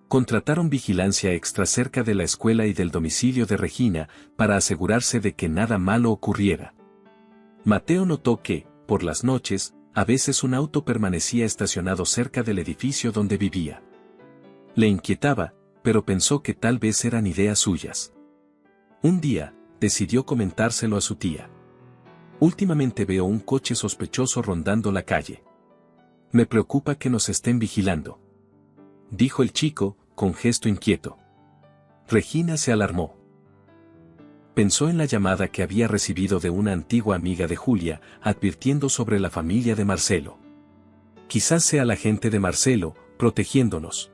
Contrataron vigilancia extra cerca de la escuela y del domicilio de Regina, para asegurarse de que nada malo ocurriera. Mateo notó que, por las noches, a veces un auto permanecía estacionado cerca del edificio donde vivía. Le inquietaba, pero pensó que tal vez eran ideas suyas. Un día, decidió comentárselo a su tía. Últimamente veo un coche sospechoso rondando la calle. Me preocupa que nos estén vigilando, dijo el chico, con gesto inquieto. Regina se alarmó. Pensó en la llamada que había recibido de una antigua amiga de Julia, advirtiendo sobre la familia de Marcelo. Quizás sea la gente de Marcelo, protegiéndonos.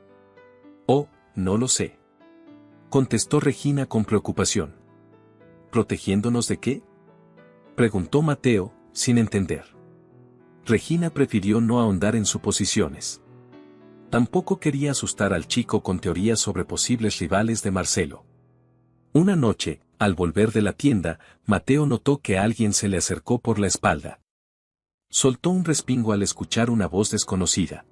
Oh, no lo sé, contestó Regina con preocupación. ¿Protegiéndonos de qué?, preguntó Mateo, sin entender. Regina prefirió no ahondar en suposiciones. Tampoco quería asustar al chico con teorías sobre posibles rivales de Marcelo. Una noche, al volver de la tienda, Mateo notó que alguien se le acercó por la espalda. Soltó un respingo al escuchar una voz desconocida.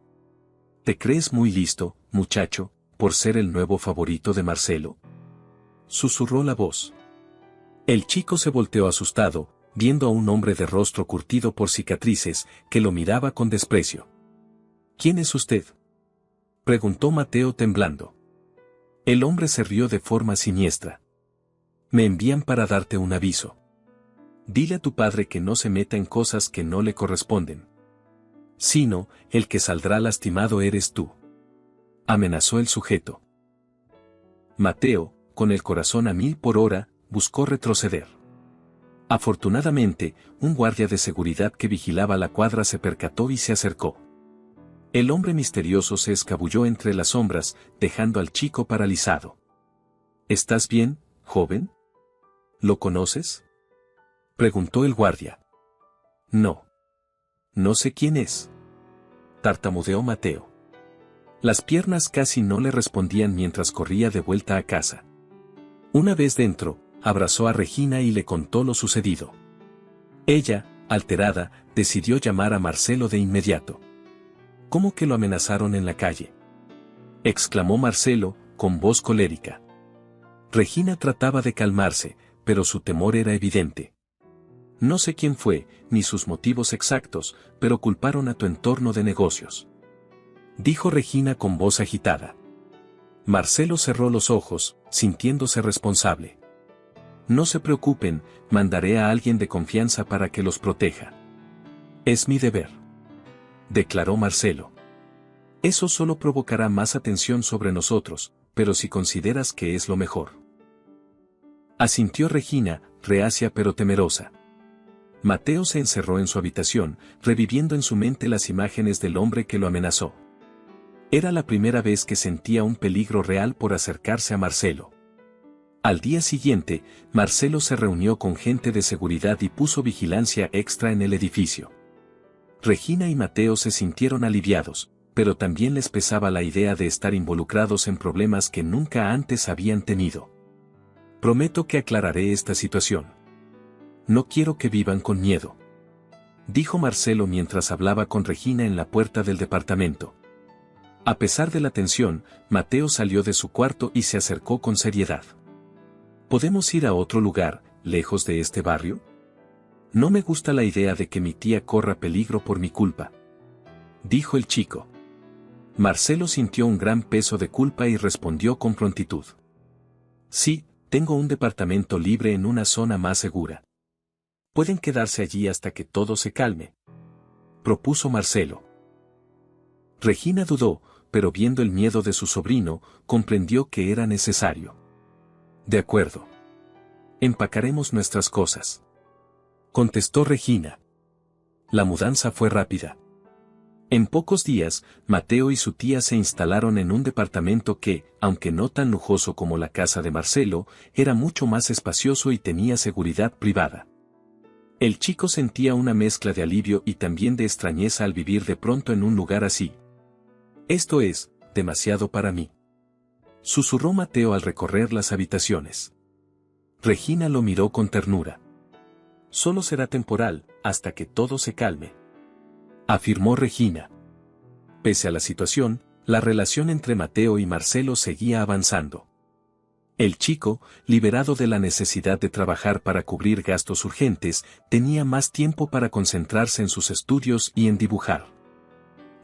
¿Te crees muy listo, muchacho, por ser el nuevo favorito de Marcelo?, susurró la voz. El chico se volteó asustado, viendo a un hombre de rostro curtido por cicatrices, que lo miraba con desprecio. ¿Quién es usted?, preguntó Mateo temblando. El hombre se rió de forma siniestra. Me envían para darte un aviso. Dile a tu padre que no se meta en cosas que no le corresponden. Si no, el que saldrá lastimado eres tú, amenazó el sujeto. Mateo, con el corazón a 1000 por hora, buscó retroceder. Afortunadamente, un guardia de seguridad que vigilaba la cuadra se percató y se acercó. El hombre misterioso se escabulló entre las sombras, dejando al chico paralizado. ¿Estás bien, ¿Joven? ¿Lo conoces? Preguntó el guardia. No. No sé quién es. Tartamudeó Mateo. Las piernas casi no le respondían mientras corría de vuelta a casa. Una vez dentro, abrazó a Regina y le contó lo sucedido. Ella, alterada, decidió llamar a Marcelo de inmediato. ¿Cómo que lo amenazaron en la calle?, exclamó Marcelo, con voz colérica. Regina trataba de calmarse, pero su temor era evidente. No sé quién fue, ni sus motivos exactos, pero culparon a tu entorno de negocios, dijo Regina con voz agitada. Marcelo cerró los ojos, sintiéndose responsable. No se preocupen, mandaré a alguien de confianza para que los proteja. Es mi deber, declaró Marcelo. Eso solo provocará más atención sobre nosotros, pero si consideras que es lo mejor. Asintió Regina, reacia pero temerosa. Mateo se encerró en su habitación, reviviendo en su mente las imágenes del hombre que lo amenazó. Era la primera vez que sentía un peligro real por acercarse a Marcelo. Al día siguiente, Marcelo se reunió con gente de seguridad y puso vigilancia extra en el edificio. Regina y Mateo se sintieron aliviados, pero también les pesaba la idea de estar involucrados en problemas que nunca antes habían tenido. Prometo que aclararé esta situación. No quiero que vivan con miedo, dijo Marcelo mientras hablaba con Regina en la puerta del departamento. A pesar de la tensión, Mateo salió de su cuarto y se acercó con seriedad. ¿Podemos ir a otro lugar, lejos de este barrio? No me gusta la idea de que mi tía corra peligro por mi culpa, dijo el chico. Marcelo sintió un gran peso de culpa y respondió con prontitud. Sí, tengo un departamento libre en una zona más segura. Pueden quedarse allí hasta que todo se calme, propuso Marcelo. Regina dudó, pero viendo el miedo de su sobrino, comprendió que era necesario. De acuerdo. Empacaremos nuestras cosas, contestó Regina. La mudanza fue rápida. En pocos días, Mateo y su tía se instalaron en un departamento que, aunque no tan lujoso como la casa de Marcelo, era mucho más espacioso y tenía seguridad privada. El chico sentía una mezcla de alivio y también de extrañeza al vivir de pronto en un lugar así. Esto es, demasiado para mí, susurró Mateo al recorrer las habitaciones. Regina lo miró con ternura. Solo será temporal, hasta que todo se calme, afirmó Regina. Pese a la situación, la relación entre Mateo y Marcelo seguía avanzando. El chico, liberado de la necesidad de trabajar para cubrir gastos urgentes, tenía más tiempo para concentrarse en sus estudios y en dibujar.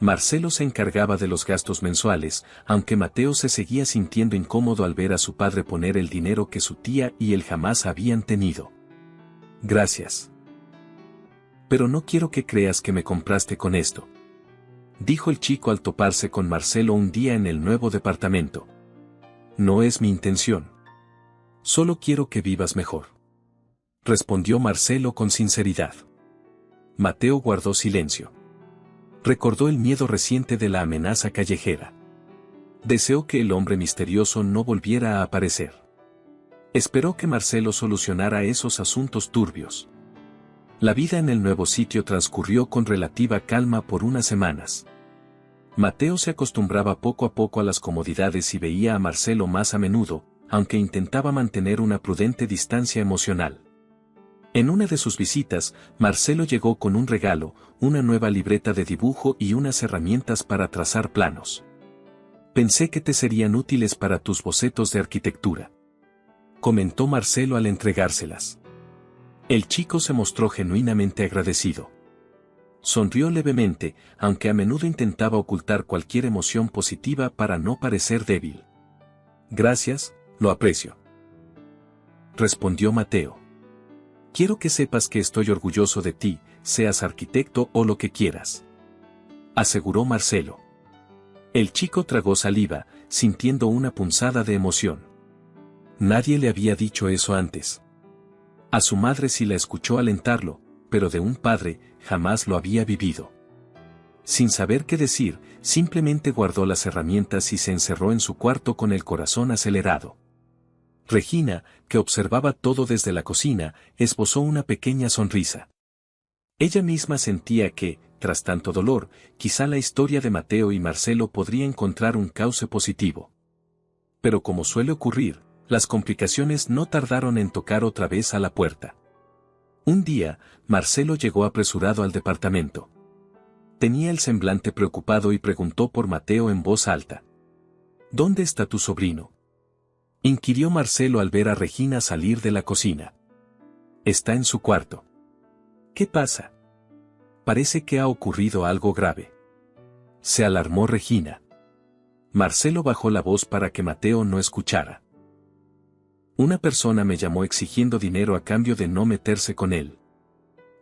Marcelo se encargaba de los gastos mensuales, aunque Mateo se seguía sintiendo incómodo al ver a su padre poner el dinero que su tía y él jamás habían tenido. Gracias. Pero no quiero que creas que me compraste con esto, dijo el chico al toparse con Marcelo un día en el nuevo departamento. No es mi intención. Solo quiero que vivas mejor, respondió Marcelo con sinceridad. Mateo guardó silencio. Recordó el miedo reciente de la amenaza callejera. Deseó que el hombre misterioso no volviera a aparecer. Esperó que Marcelo solucionara esos asuntos turbios. La vida en el nuevo sitio transcurrió con relativa calma por unas semanas. Mateo se acostumbraba poco a poco a las comodidades y veía a Marcelo más a menudo, aunque intentaba mantener una prudente distancia emocional. En una de sus visitas, Marcelo llegó con un regalo, una nueva libreta de dibujo y unas herramientas para trazar planos. Pensé que te serían útiles para tus bocetos de arquitectura, comentó Marcelo al entregárselas. El chico se mostró genuinamente agradecido. Sonrió levemente, aunque a menudo intentaba ocultar cualquier emoción positiva para no parecer débil. Gracias, lo aprecio, respondió Mateo. Quiero que sepas que estoy orgulloso de ti, seas arquitecto o lo que quieras, aseguró Marcelo. El chico tragó saliva, sintiendo una punzada de emoción. Nadie le había dicho eso antes. A su madre sí la escuchó alentarlo, pero de un padre, jamás lo había vivido. Sin saber qué decir, simplemente guardó las herramientas y se encerró en su cuarto con el corazón acelerado. Regina, que observaba todo desde la cocina, esbozó una pequeña sonrisa. Ella misma sentía que, tras tanto dolor, quizá la historia de Mateo y Marcelo podría encontrar un cauce positivo. Pero como suele ocurrir, las complicaciones no tardaron en tocar otra vez a la puerta. Un día, Marcelo llegó apresurado al departamento. Tenía el semblante preocupado y preguntó por Mateo en voz alta. ¿Dónde está tu sobrino?, inquirió Marcelo al ver a Regina salir de la cocina. Está en su cuarto. ¿Qué pasa? Parece que ha ocurrido algo grave. Se alarmó Regina. Marcelo bajó la voz para que Mateo no escuchara. Una persona me llamó exigiendo dinero a cambio de no meterse con él.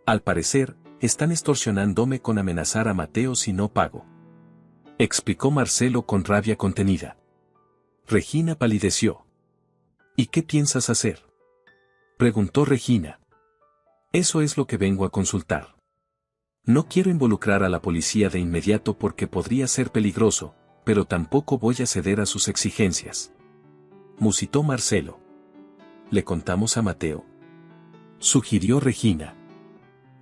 Al parecer, están extorsionándome con amenazar a Mateo si no pago, explicó Marcelo con rabia contenida. Regina palideció. ¿Y qué piensas hacer?, preguntó Regina. Eso es lo que vengo a consultar. No quiero involucrar a la policía de inmediato porque podría ser peligroso, pero tampoco voy a ceder a sus exigencias, musitó Marcelo. ¿Le contamos a Mateo?, sugirió Regina.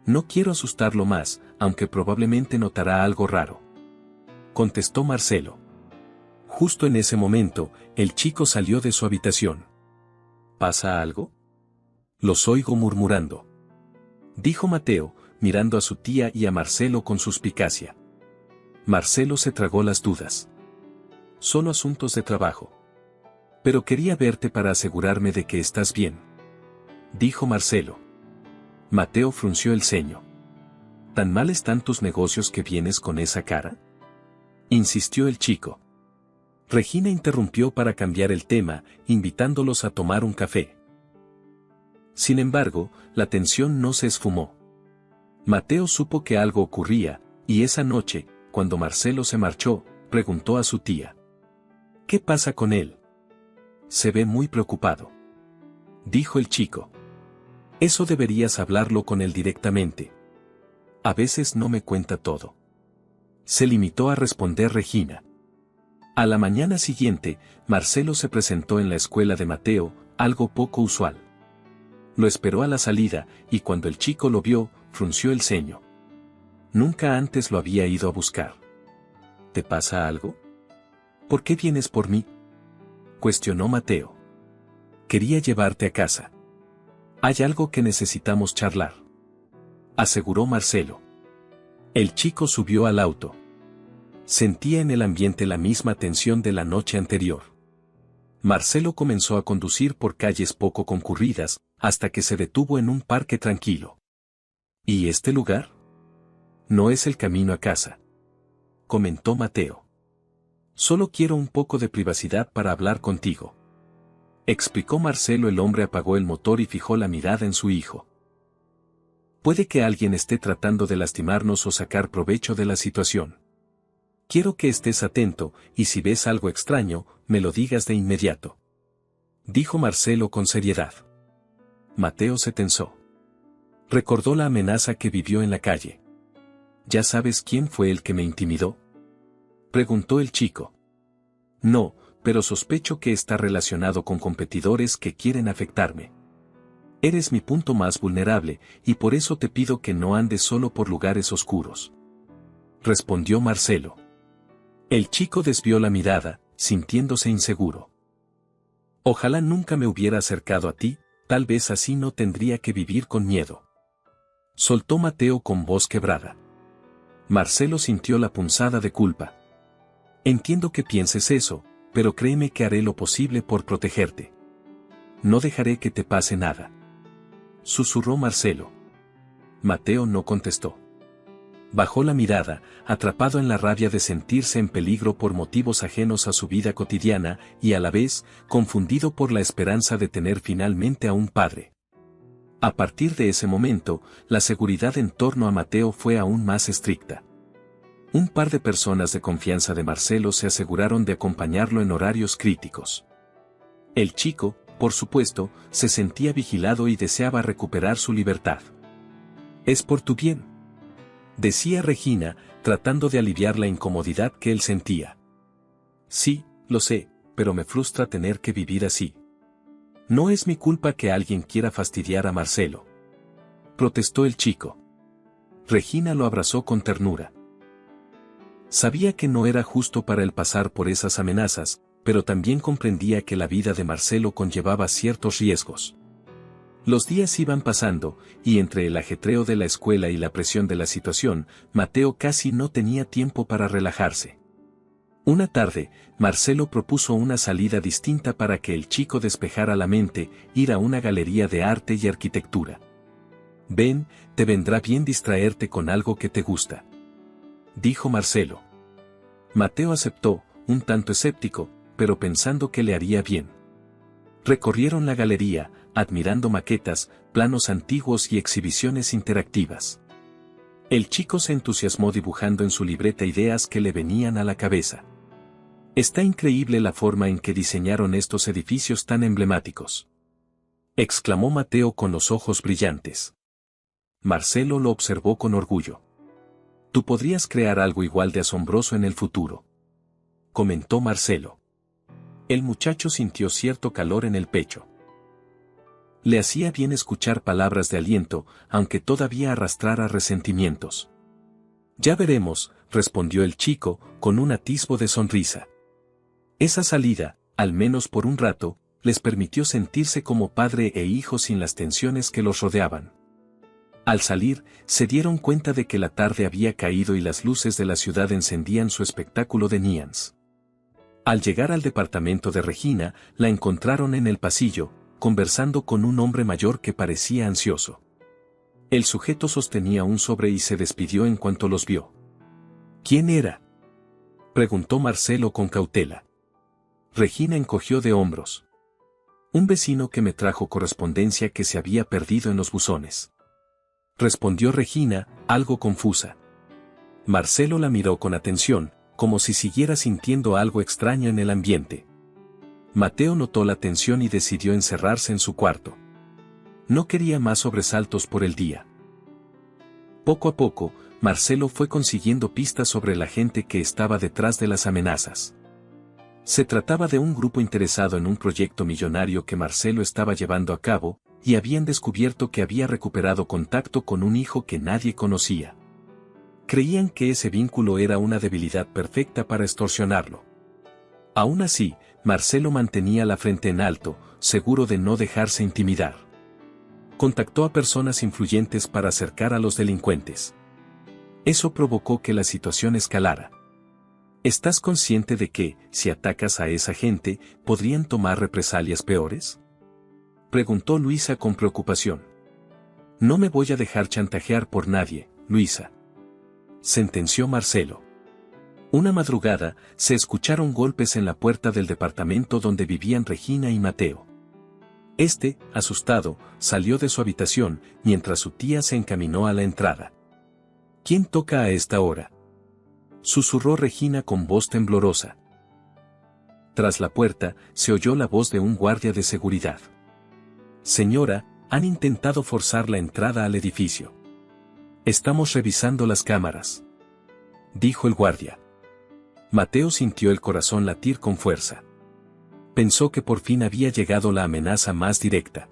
No quiero asustarlo más, aunque probablemente notará algo raro, contestó Marcelo. Justo en ese momento, el chico salió de su habitación. ¿Pasa algo?, los oigo murmurando, dijo Mateo, mirando a su tía y a Marcelo con suspicacia. Marcelo se tragó las dudas. Solo asuntos de trabajo. Pero quería verte para asegurarme de que estás bien, dijo Marcelo. Mateo frunció el ceño. ¿Tan mal están tus negocios que vienes con esa cara?, insistió el chico. Regina interrumpió para cambiar el tema, invitándolos a tomar un café. Sin embargo, la tensión no se esfumó. Mateo supo que algo ocurría, y esa noche, cuando Marcelo se marchó, preguntó a su tía. ¿Qué pasa con él? Se ve muy preocupado, dijo el chico. Eso deberías hablarlo con él directamente. A veces no me cuenta todo, se limitó a responder Regina. A la mañana siguiente, Marcelo se presentó en la escuela de Mateo, algo poco usual. Lo esperó a la salida, y cuando el chico lo vio, frunció el ceño. Nunca antes lo había ido a buscar. ¿Te pasa algo? ¿Por qué vienes por mí?, cuestionó Mateo. Quería llevarte a casa. Hay algo que necesitamos charlar, aseguró Marcelo. El chico subió al auto. Sentía en el ambiente la misma tensión de la noche anterior. Marcelo comenzó a conducir por calles poco concurridas, hasta que se detuvo en un parque tranquilo. ¿Y este lugar? No es el camino a casa, comentó Mateo. Solo quiero un poco de privacidad para hablar contigo, explicó Marcelo. El hombre apagó el motor y fijó la mirada en su hijo. Puede que alguien esté tratando de lastimarnos o sacar provecho de la situación. Quiero que estés atento, y si ves algo extraño, me lo digas de inmediato, dijo Marcelo con seriedad. Mateo se tensó. Recordó la amenaza que vivió en la calle. ¿Ya sabes quién fue el que me intimidó?, preguntó el chico. No, pero sospecho que está relacionado con competidores que quieren afectarme. Eres mi punto más vulnerable, y por eso te pido que no andes solo por lugares oscuros, respondió Marcelo. El chico desvió la mirada, sintiéndose inseguro. Ojalá nunca me hubiera acercado a ti, tal vez así no tendría que vivir con miedo, soltó Mateo con voz quebrada. Marcelo sintió la punzada de culpa. Entiendo que pienses eso, pero créeme que haré lo posible por protegerte. No dejaré que te pase nada, susurró Marcelo. Mateo no contestó. Bajó la mirada, atrapado en la rabia de sentirse en peligro por motivos ajenos a su vida cotidiana, y a la vez, confundido por la esperanza de tener finalmente a un padre. A partir de ese momento, la seguridad en torno a Mateo fue aún más estricta. Un par de personas de confianza de Marcelo se aseguraron de acompañarlo en horarios críticos. El chico, por supuesto, se sentía vigilado y deseaba recuperar su libertad. Es por tu bien, decía Regina, tratando de aliviar la incomodidad que él sentía. Sí, lo sé, pero me frustra tener que vivir así, No es mi culpa que alguien quiera fastidiar a Marcelo, protestó el chico. Regina lo abrazó con ternura. Sabía que no era justo para él pasar por esas amenazas, pero también comprendía que la vida de Marcelo conllevaba ciertos riesgos. Los días iban pasando, y entre el ajetreo de la escuela y la presión de la situación, Mateo casi no tenía tiempo para relajarse. Una tarde, Marcelo propuso una salida distinta para que el chico despejara la mente, ir a una galería de arte y arquitectura. Ven, te vendrá bien distraerte con algo que te gusta, dijo Marcelo. Mateo aceptó, un tanto escéptico, pero pensando que le haría bien. Recorrieron la galería, admirando maquetas, planos antiguos y exhibiciones interactivas. El chico se entusiasmó dibujando en su libreta ideas que le venían a la cabeza. Está increíble la forma en que diseñaron estos edificios tan emblemáticos, exclamó Mateo con los ojos brillantes. Marcelo lo observó con orgullo. Tú podrías crear algo igual de asombroso en el futuro, comentó Marcelo. El muchacho sintió cierto calor en el pecho. Le hacía bien escuchar palabras de aliento, aunque todavía arrastrara resentimientos. Ya veremos, respondió el chico, con un atisbo de sonrisa. Esa salida, al menos por un rato, les permitió sentirse como padre e hijo sin las tensiones que los rodeaban. Al salir, se dieron cuenta de que la tarde había caído y las luces de la ciudad encendían su espectáculo de neons. Al llegar al departamento de Regina, la encontraron en el pasillo, conversando con un hombre mayor que parecía ansioso. El sujeto sostenía un sobre y se despidió en cuanto los vio. ¿Quién era?, preguntó Marcelo con cautela. Regina encogió de hombros. Un vecino que me trajo correspondencia que se había perdido en los buzones, respondió Regina, algo confusa. Marcelo la miró con atención, como si siguiera sintiendo algo extraño en el ambiente. Mateo notó la tensión y decidió encerrarse en su cuarto. No quería más sobresaltos por el día. Poco a poco, Marcelo fue consiguiendo pistas sobre la gente que estaba detrás de las amenazas. Se trataba de un grupo interesado en un proyecto millonario que Marcelo estaba llevando a cabo, y habían descubierto que había recuperado contacto con un hijo que nadie conocía. Creían que ese vínculo era una debilidad perfecta para extorsionarlo. Aún así, Marcelo mantenía la frente en alto, seguro de no dejarse intimidar. Contactó a personas influyentes para acercar a los delincuentes. Eso provocó que la situación escalara. ¿Estás consciente de que, si atacas a esa gente, podrían tomar represalias peores?, preguntó Luisa con preocupación. No me voy a dejar chantajear por nadie, Luisa, sentenció Marcelo. Una madrugada, se escucharon golpes en la puerta del departamento donde vivían Regina y Mateo. Asustado, salió de su habitación, mientras su tía se encaminó a la entrada. ¿Quién toca a esta hora?, susurró Regina con voz temblorosa. Tras la puerta, se oyó la voz de un guardia de seguridad. Señora, han intentado forzar la entrada al edificio. Estamos revisando las cámaras, dijo el guardia. Mateo sintió el corazón latir con fuerza. Pensó que por fin había llegado la amenaza más directa.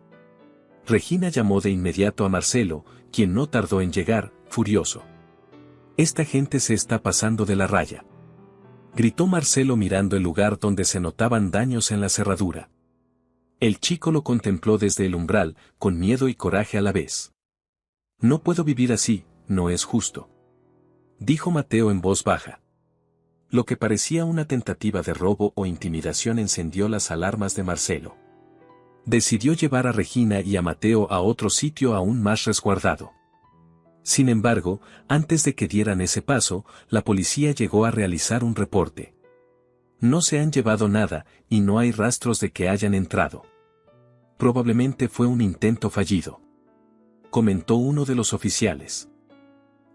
Regina llamó de inmediato a Marcelo, quien no tardó en llegar, furioso. Esta gente se está pasando de la raya, gritó Marcelo mirando el lugar donde se notaban daños en la cerradura. El chico lo contempló desde el umbral, con miedo y coraje a la vez. No puedo vivir así, no es justo, dijo Mateo en voz baja. Lo que parecía una tentativa de robo o intimidación encendió las alarmas de Marcelo. Decidió llevar a Regina y a Mateo a otro sitio aún más resguardado. Sin embargo, antes de que dieran ese paso, la policía llegó a realizar un reporte. No se han llevado nada, y no hay rastros de que hayan entrado. Probablemente fue un intento fallido, comentó uno de los oficiales.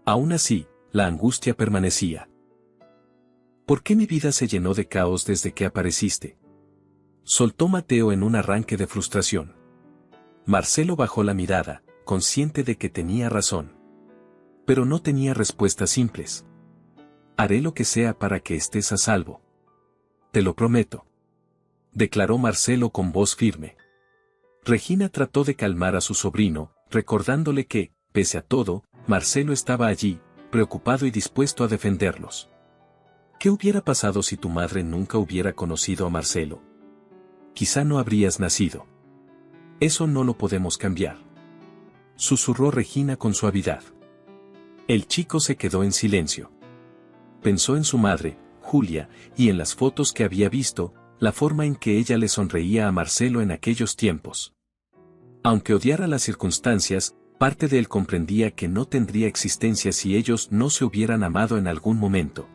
Aún así, la angustia permanecía. ¿Por qué mi vida se llenó de caos desde que apareciste?, soltó Mateo en un arranque de frustración. Marcelo bajó la mirada, consciente de que tenía razón. Pero no tenía respuestas simples. Haré lo que sea para que estés a salvo. Te lo prometo, declaró Marcelo con voz firme. Regina trató de calmar a su sobrino, recordándole que, pese a todo, Marcelo estaba allí, preocupado y dispuesto a defenderlos. ¿Qué hubiera pasado si tu madre nunca hubiera conocido a Marcelo? Quizá no habrías nacido. Eso no lo podemos cambiar. Susurró Regina con suavidad. El chico se quedó en silencio. Pensó en su madre, Julia, y en las fotos que había visto, la forma en que ella le sonreía a Marcelo en aquellos tiempos. Aunque odiara las circunstancias, parte de él comprendía que no tendría existencia si ellos no se hubieran amado en algún momento.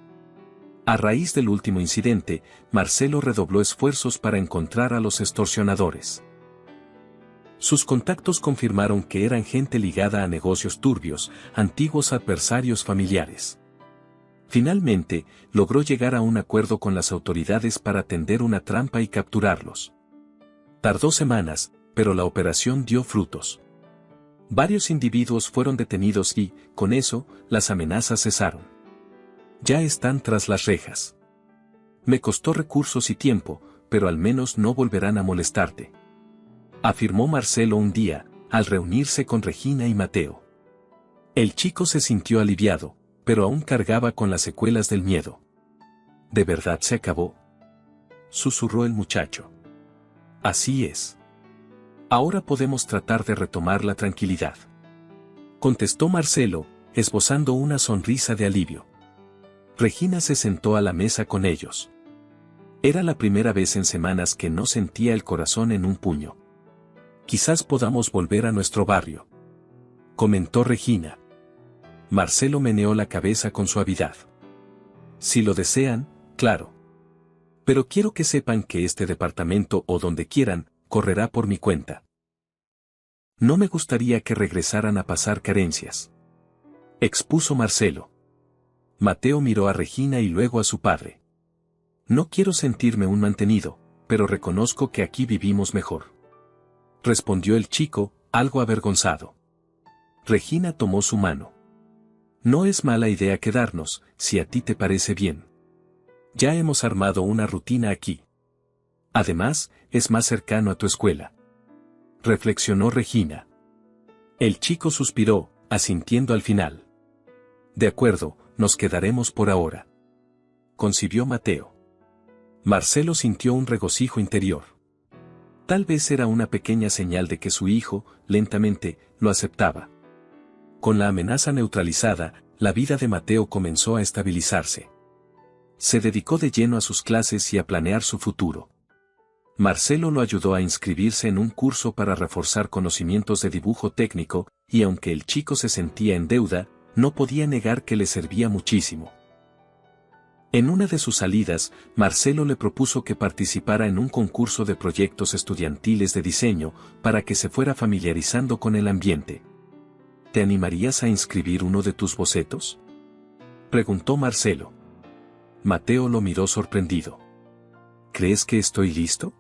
A raíz del último incidente, Marcelo redobló esfuerzos para encontrar a los extorsionadores. Sus contactos confirmaron que eran gente ligada a negocios turbios, antiguos adversarios familiares. Finalmente, logró llegar a un acuerdo con las autoridades para tender una trampa y capturarlos. Tardó semanas, pero la operación dio frutos. Varios individuos fueron detenidos y, con eso, las amenazas cesaron. Ya están tras las rejas. Me costó recursos y tiempo, pero al menos no volverán a molestarte, afirmó Marcelo un día, al reunirse con Regina y Mateo. El chico se sintió aliviado, pero aún cargaba con las secuelas del miedo. ¿De verdad se acabó?, susurró el muchacho. Así es. Ahora podemos tratar de retomar la tranquilidad, contestó Marcelo, esbozando una sonrisa de alivio. Regina se sentó a la mesa con ellos. Era la primera vez en semanas que no sentía el corazón en un puño. Quizás podamos volver a nuestro barrio, comentó Regina. Marcelo meneó la cabeza con suavidad. Si lo desean, claro. Pero quiero que sepan que este departamento o donde quieran, correrá por mi cuenta. No me gustaría que regresaran a pasar carencias, expuso Marcelo. Mateo miró a Regina y luego a su padre. No quiero sentirme un mantenido, pero reconozco que aquí vivimos mejor, respondió el chico, algo avergonzado. Regina tomó su mano. No es mala idea quedarnos, si a ti te parece bien. Ya hemos armado una rutina aquí. Además, es más cercano a tu escuela, reflexionó Regina. El chico suspiró, asintiendo al final. De acuerdo, nos quedaremos por ahora, concibió Mateo. Marcelo sintió un regocijo interior. Tal vez era una pequeña señal de que su hijo, lentamente, lo aceptaba. Con la amenaza neutralizada, la vida de Mateo comenzó a estabilizarse. Se dedicó de lleno a sus clases y a planear su futuro. Marcelo lo ayudó a inscribirse en un curso para reforzar conocimientos de dibujo técnico, y aunque el chico se sentía en deuda, no podía negar que le servía muchísimo. En una de sus salidas, Marcelo le propuso que participara en un concurso de proyectos estudiantiles de diseño, para que se fuera familiarizando con el ambiente. ¿Te animarías a inscribir uno de tus bocetos?, preguntó Marcelo. Mateo lo miró sorprendido. ¿Crees que estoy listo?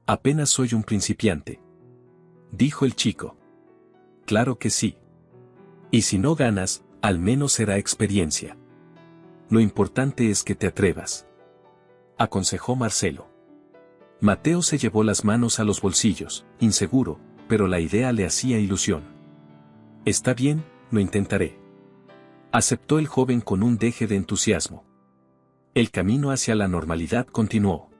Apenas soy un principiante, dijo el chico. Claro que sí. Y si no ganas, al menos será experiencia. Lo importante es que te atrevas, aconsejó Marcelo. Mateo se llevó las manos a los bolsillos, inseguro, pero la idea le hacía ilusión. Está bien, lo intentaré, aceptó el joven con un deje de entusiasmo. El camino hacia la normalidad continuó.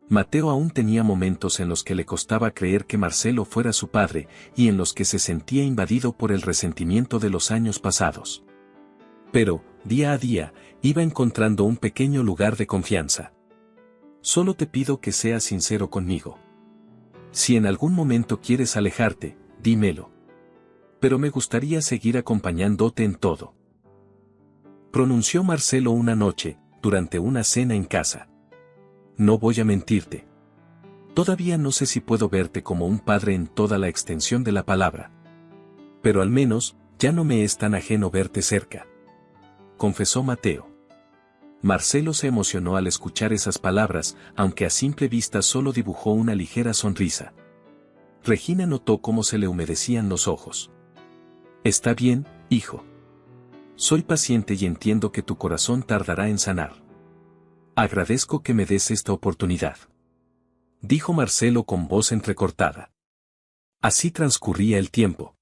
Mateo aún tenía momentos en los que le costaba creer que Marcelo fuera su padre, y en los que se sentía invadido por el resentimiento de los años pasados. Pero, día a día, iba encontrando un pequeño lugar de confianza. Solo te pido que seas sincero conmigo. Si en algún momento quieres alejarte, dímelo. Pero me gustaría seguir acompañándote en todo, pronunció Marcelo una noche, durante una cena en casa. No voy a mentirte. Todavía no sé si puedo verte como un padre en toda la extensión de la palabra. Pero al menos, ya no me es tan ajeno verte cerca, confesó Mateo. Marcelo se emocionó al escuchar esas palabras, aunque a simple vista solo dibujó una ligera sonrisa. Regina notó cómo se le humedecían los ojos. Está bien, hijo. Soy paciente y entiendo que tu corazón tardará en sanar. Agradezco que me des esta oportunidad, dijo Marcelo con voz entrecortada. Así transcurría el tiempo.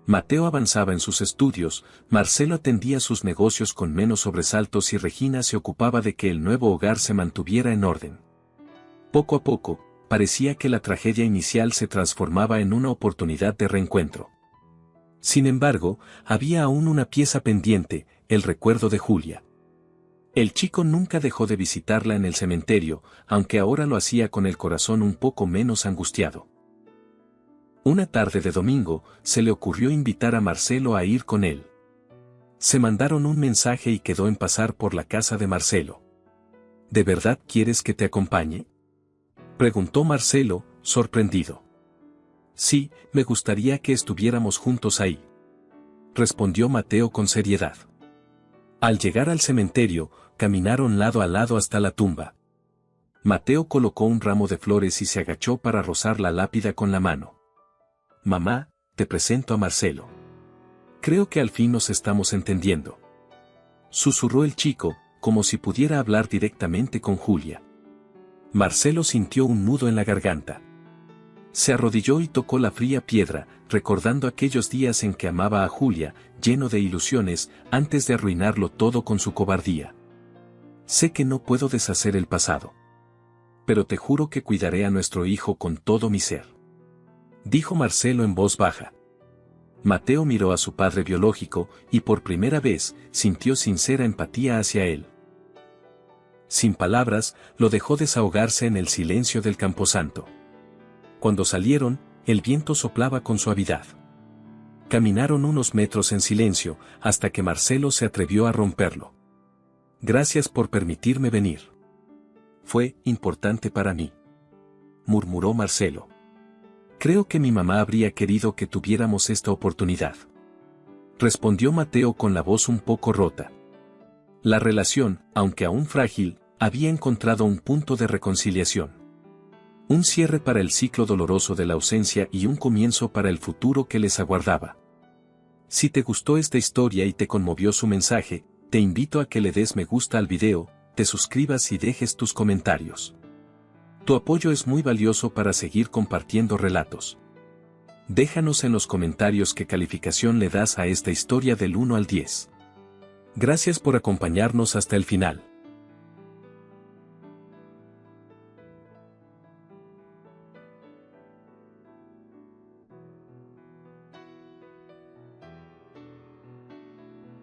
Mateo avanzaba en sus estudios, Marcelo atendía sus negocios con menos sobresaltos y Regina se ocupaba de que el nuevo hogar se mantuviera en orden. Poco a poco, parecía que la tragedia inicial se transformaba en una oportunidad de reencuentro. Sin embargo, había aún una pieza pendiente, el recuerdo de Julia. El chico nunca dejó de visitarla en el cementerio, aunque ahora lo hacía con el corazón un poco menos angustiado. Una tarde de domingo, se le ocurrió invitar a Marcelo a ir con él. Se mandaron un mensaje y quedó en pasar por la casa de Marcelo. ¿De verdad quieres que te acompañe?, preguntó Marcelo, sorprendido. Sí, me gustaría que estuviéramos juntos ahí, respondió Mateo con seriedad. Al llegar al cementerio, caminaron lado a lado hasta la tumba. Mateo colocó un ramo de flores y se agachó para rozar la lápida con la mano. Mamá, te presento a Marcelo. Creo que al fin nos estamos entendiendo, susurró el chico, como si pudiera hablar directamente con Julia. Marcelo sintió un nudo en la garganta. Se arrodilló y tocó la fría piedra, recordando aquellos días en que amaba a Julia, lleno de ilusiones, antes de arruinarlo todo con su cobardía. Sé que no puedo deshacer el pasado, pero te juro que cuidaré a nuestro hijo con todo mi ser, dijo Marcelo en voz baja. Mateo miró a su padre biológico y por primera vez sintió sincera empatía hacia él. Sin palabras, lo dejó desahogarse en el silencio del camposanto. Cuando salieron, el viento soplaba con suavidad. Caminaron unos metros en silencio, hasta que Marcelo se atrevió a romperlo. Gracias por permitirme venir. Fue importante para mí, murmuró Marcelo. Creo que mi mamá habría querido que tuviéramos esta oportunidad, respondió Mateo con la voz un poco rota. La relación, aunque aún frágil, había encontrado un punto de reconciliación. Un cierre para el ciclo doloroso de la ausencia y un comienzo para el futuro que les aguardaba. Si te gustó esta historia y te conmovió su mensaje, te invito a que le des me gusta al video, te suscribas y dejes tus comentarios. Tu apoyo es muy valioso para seguir compartiendo relatos. Déjanos en los comentarios qué calificación le das a esta historia del 1 al 10. Gracias por acompañarnos hasta el final.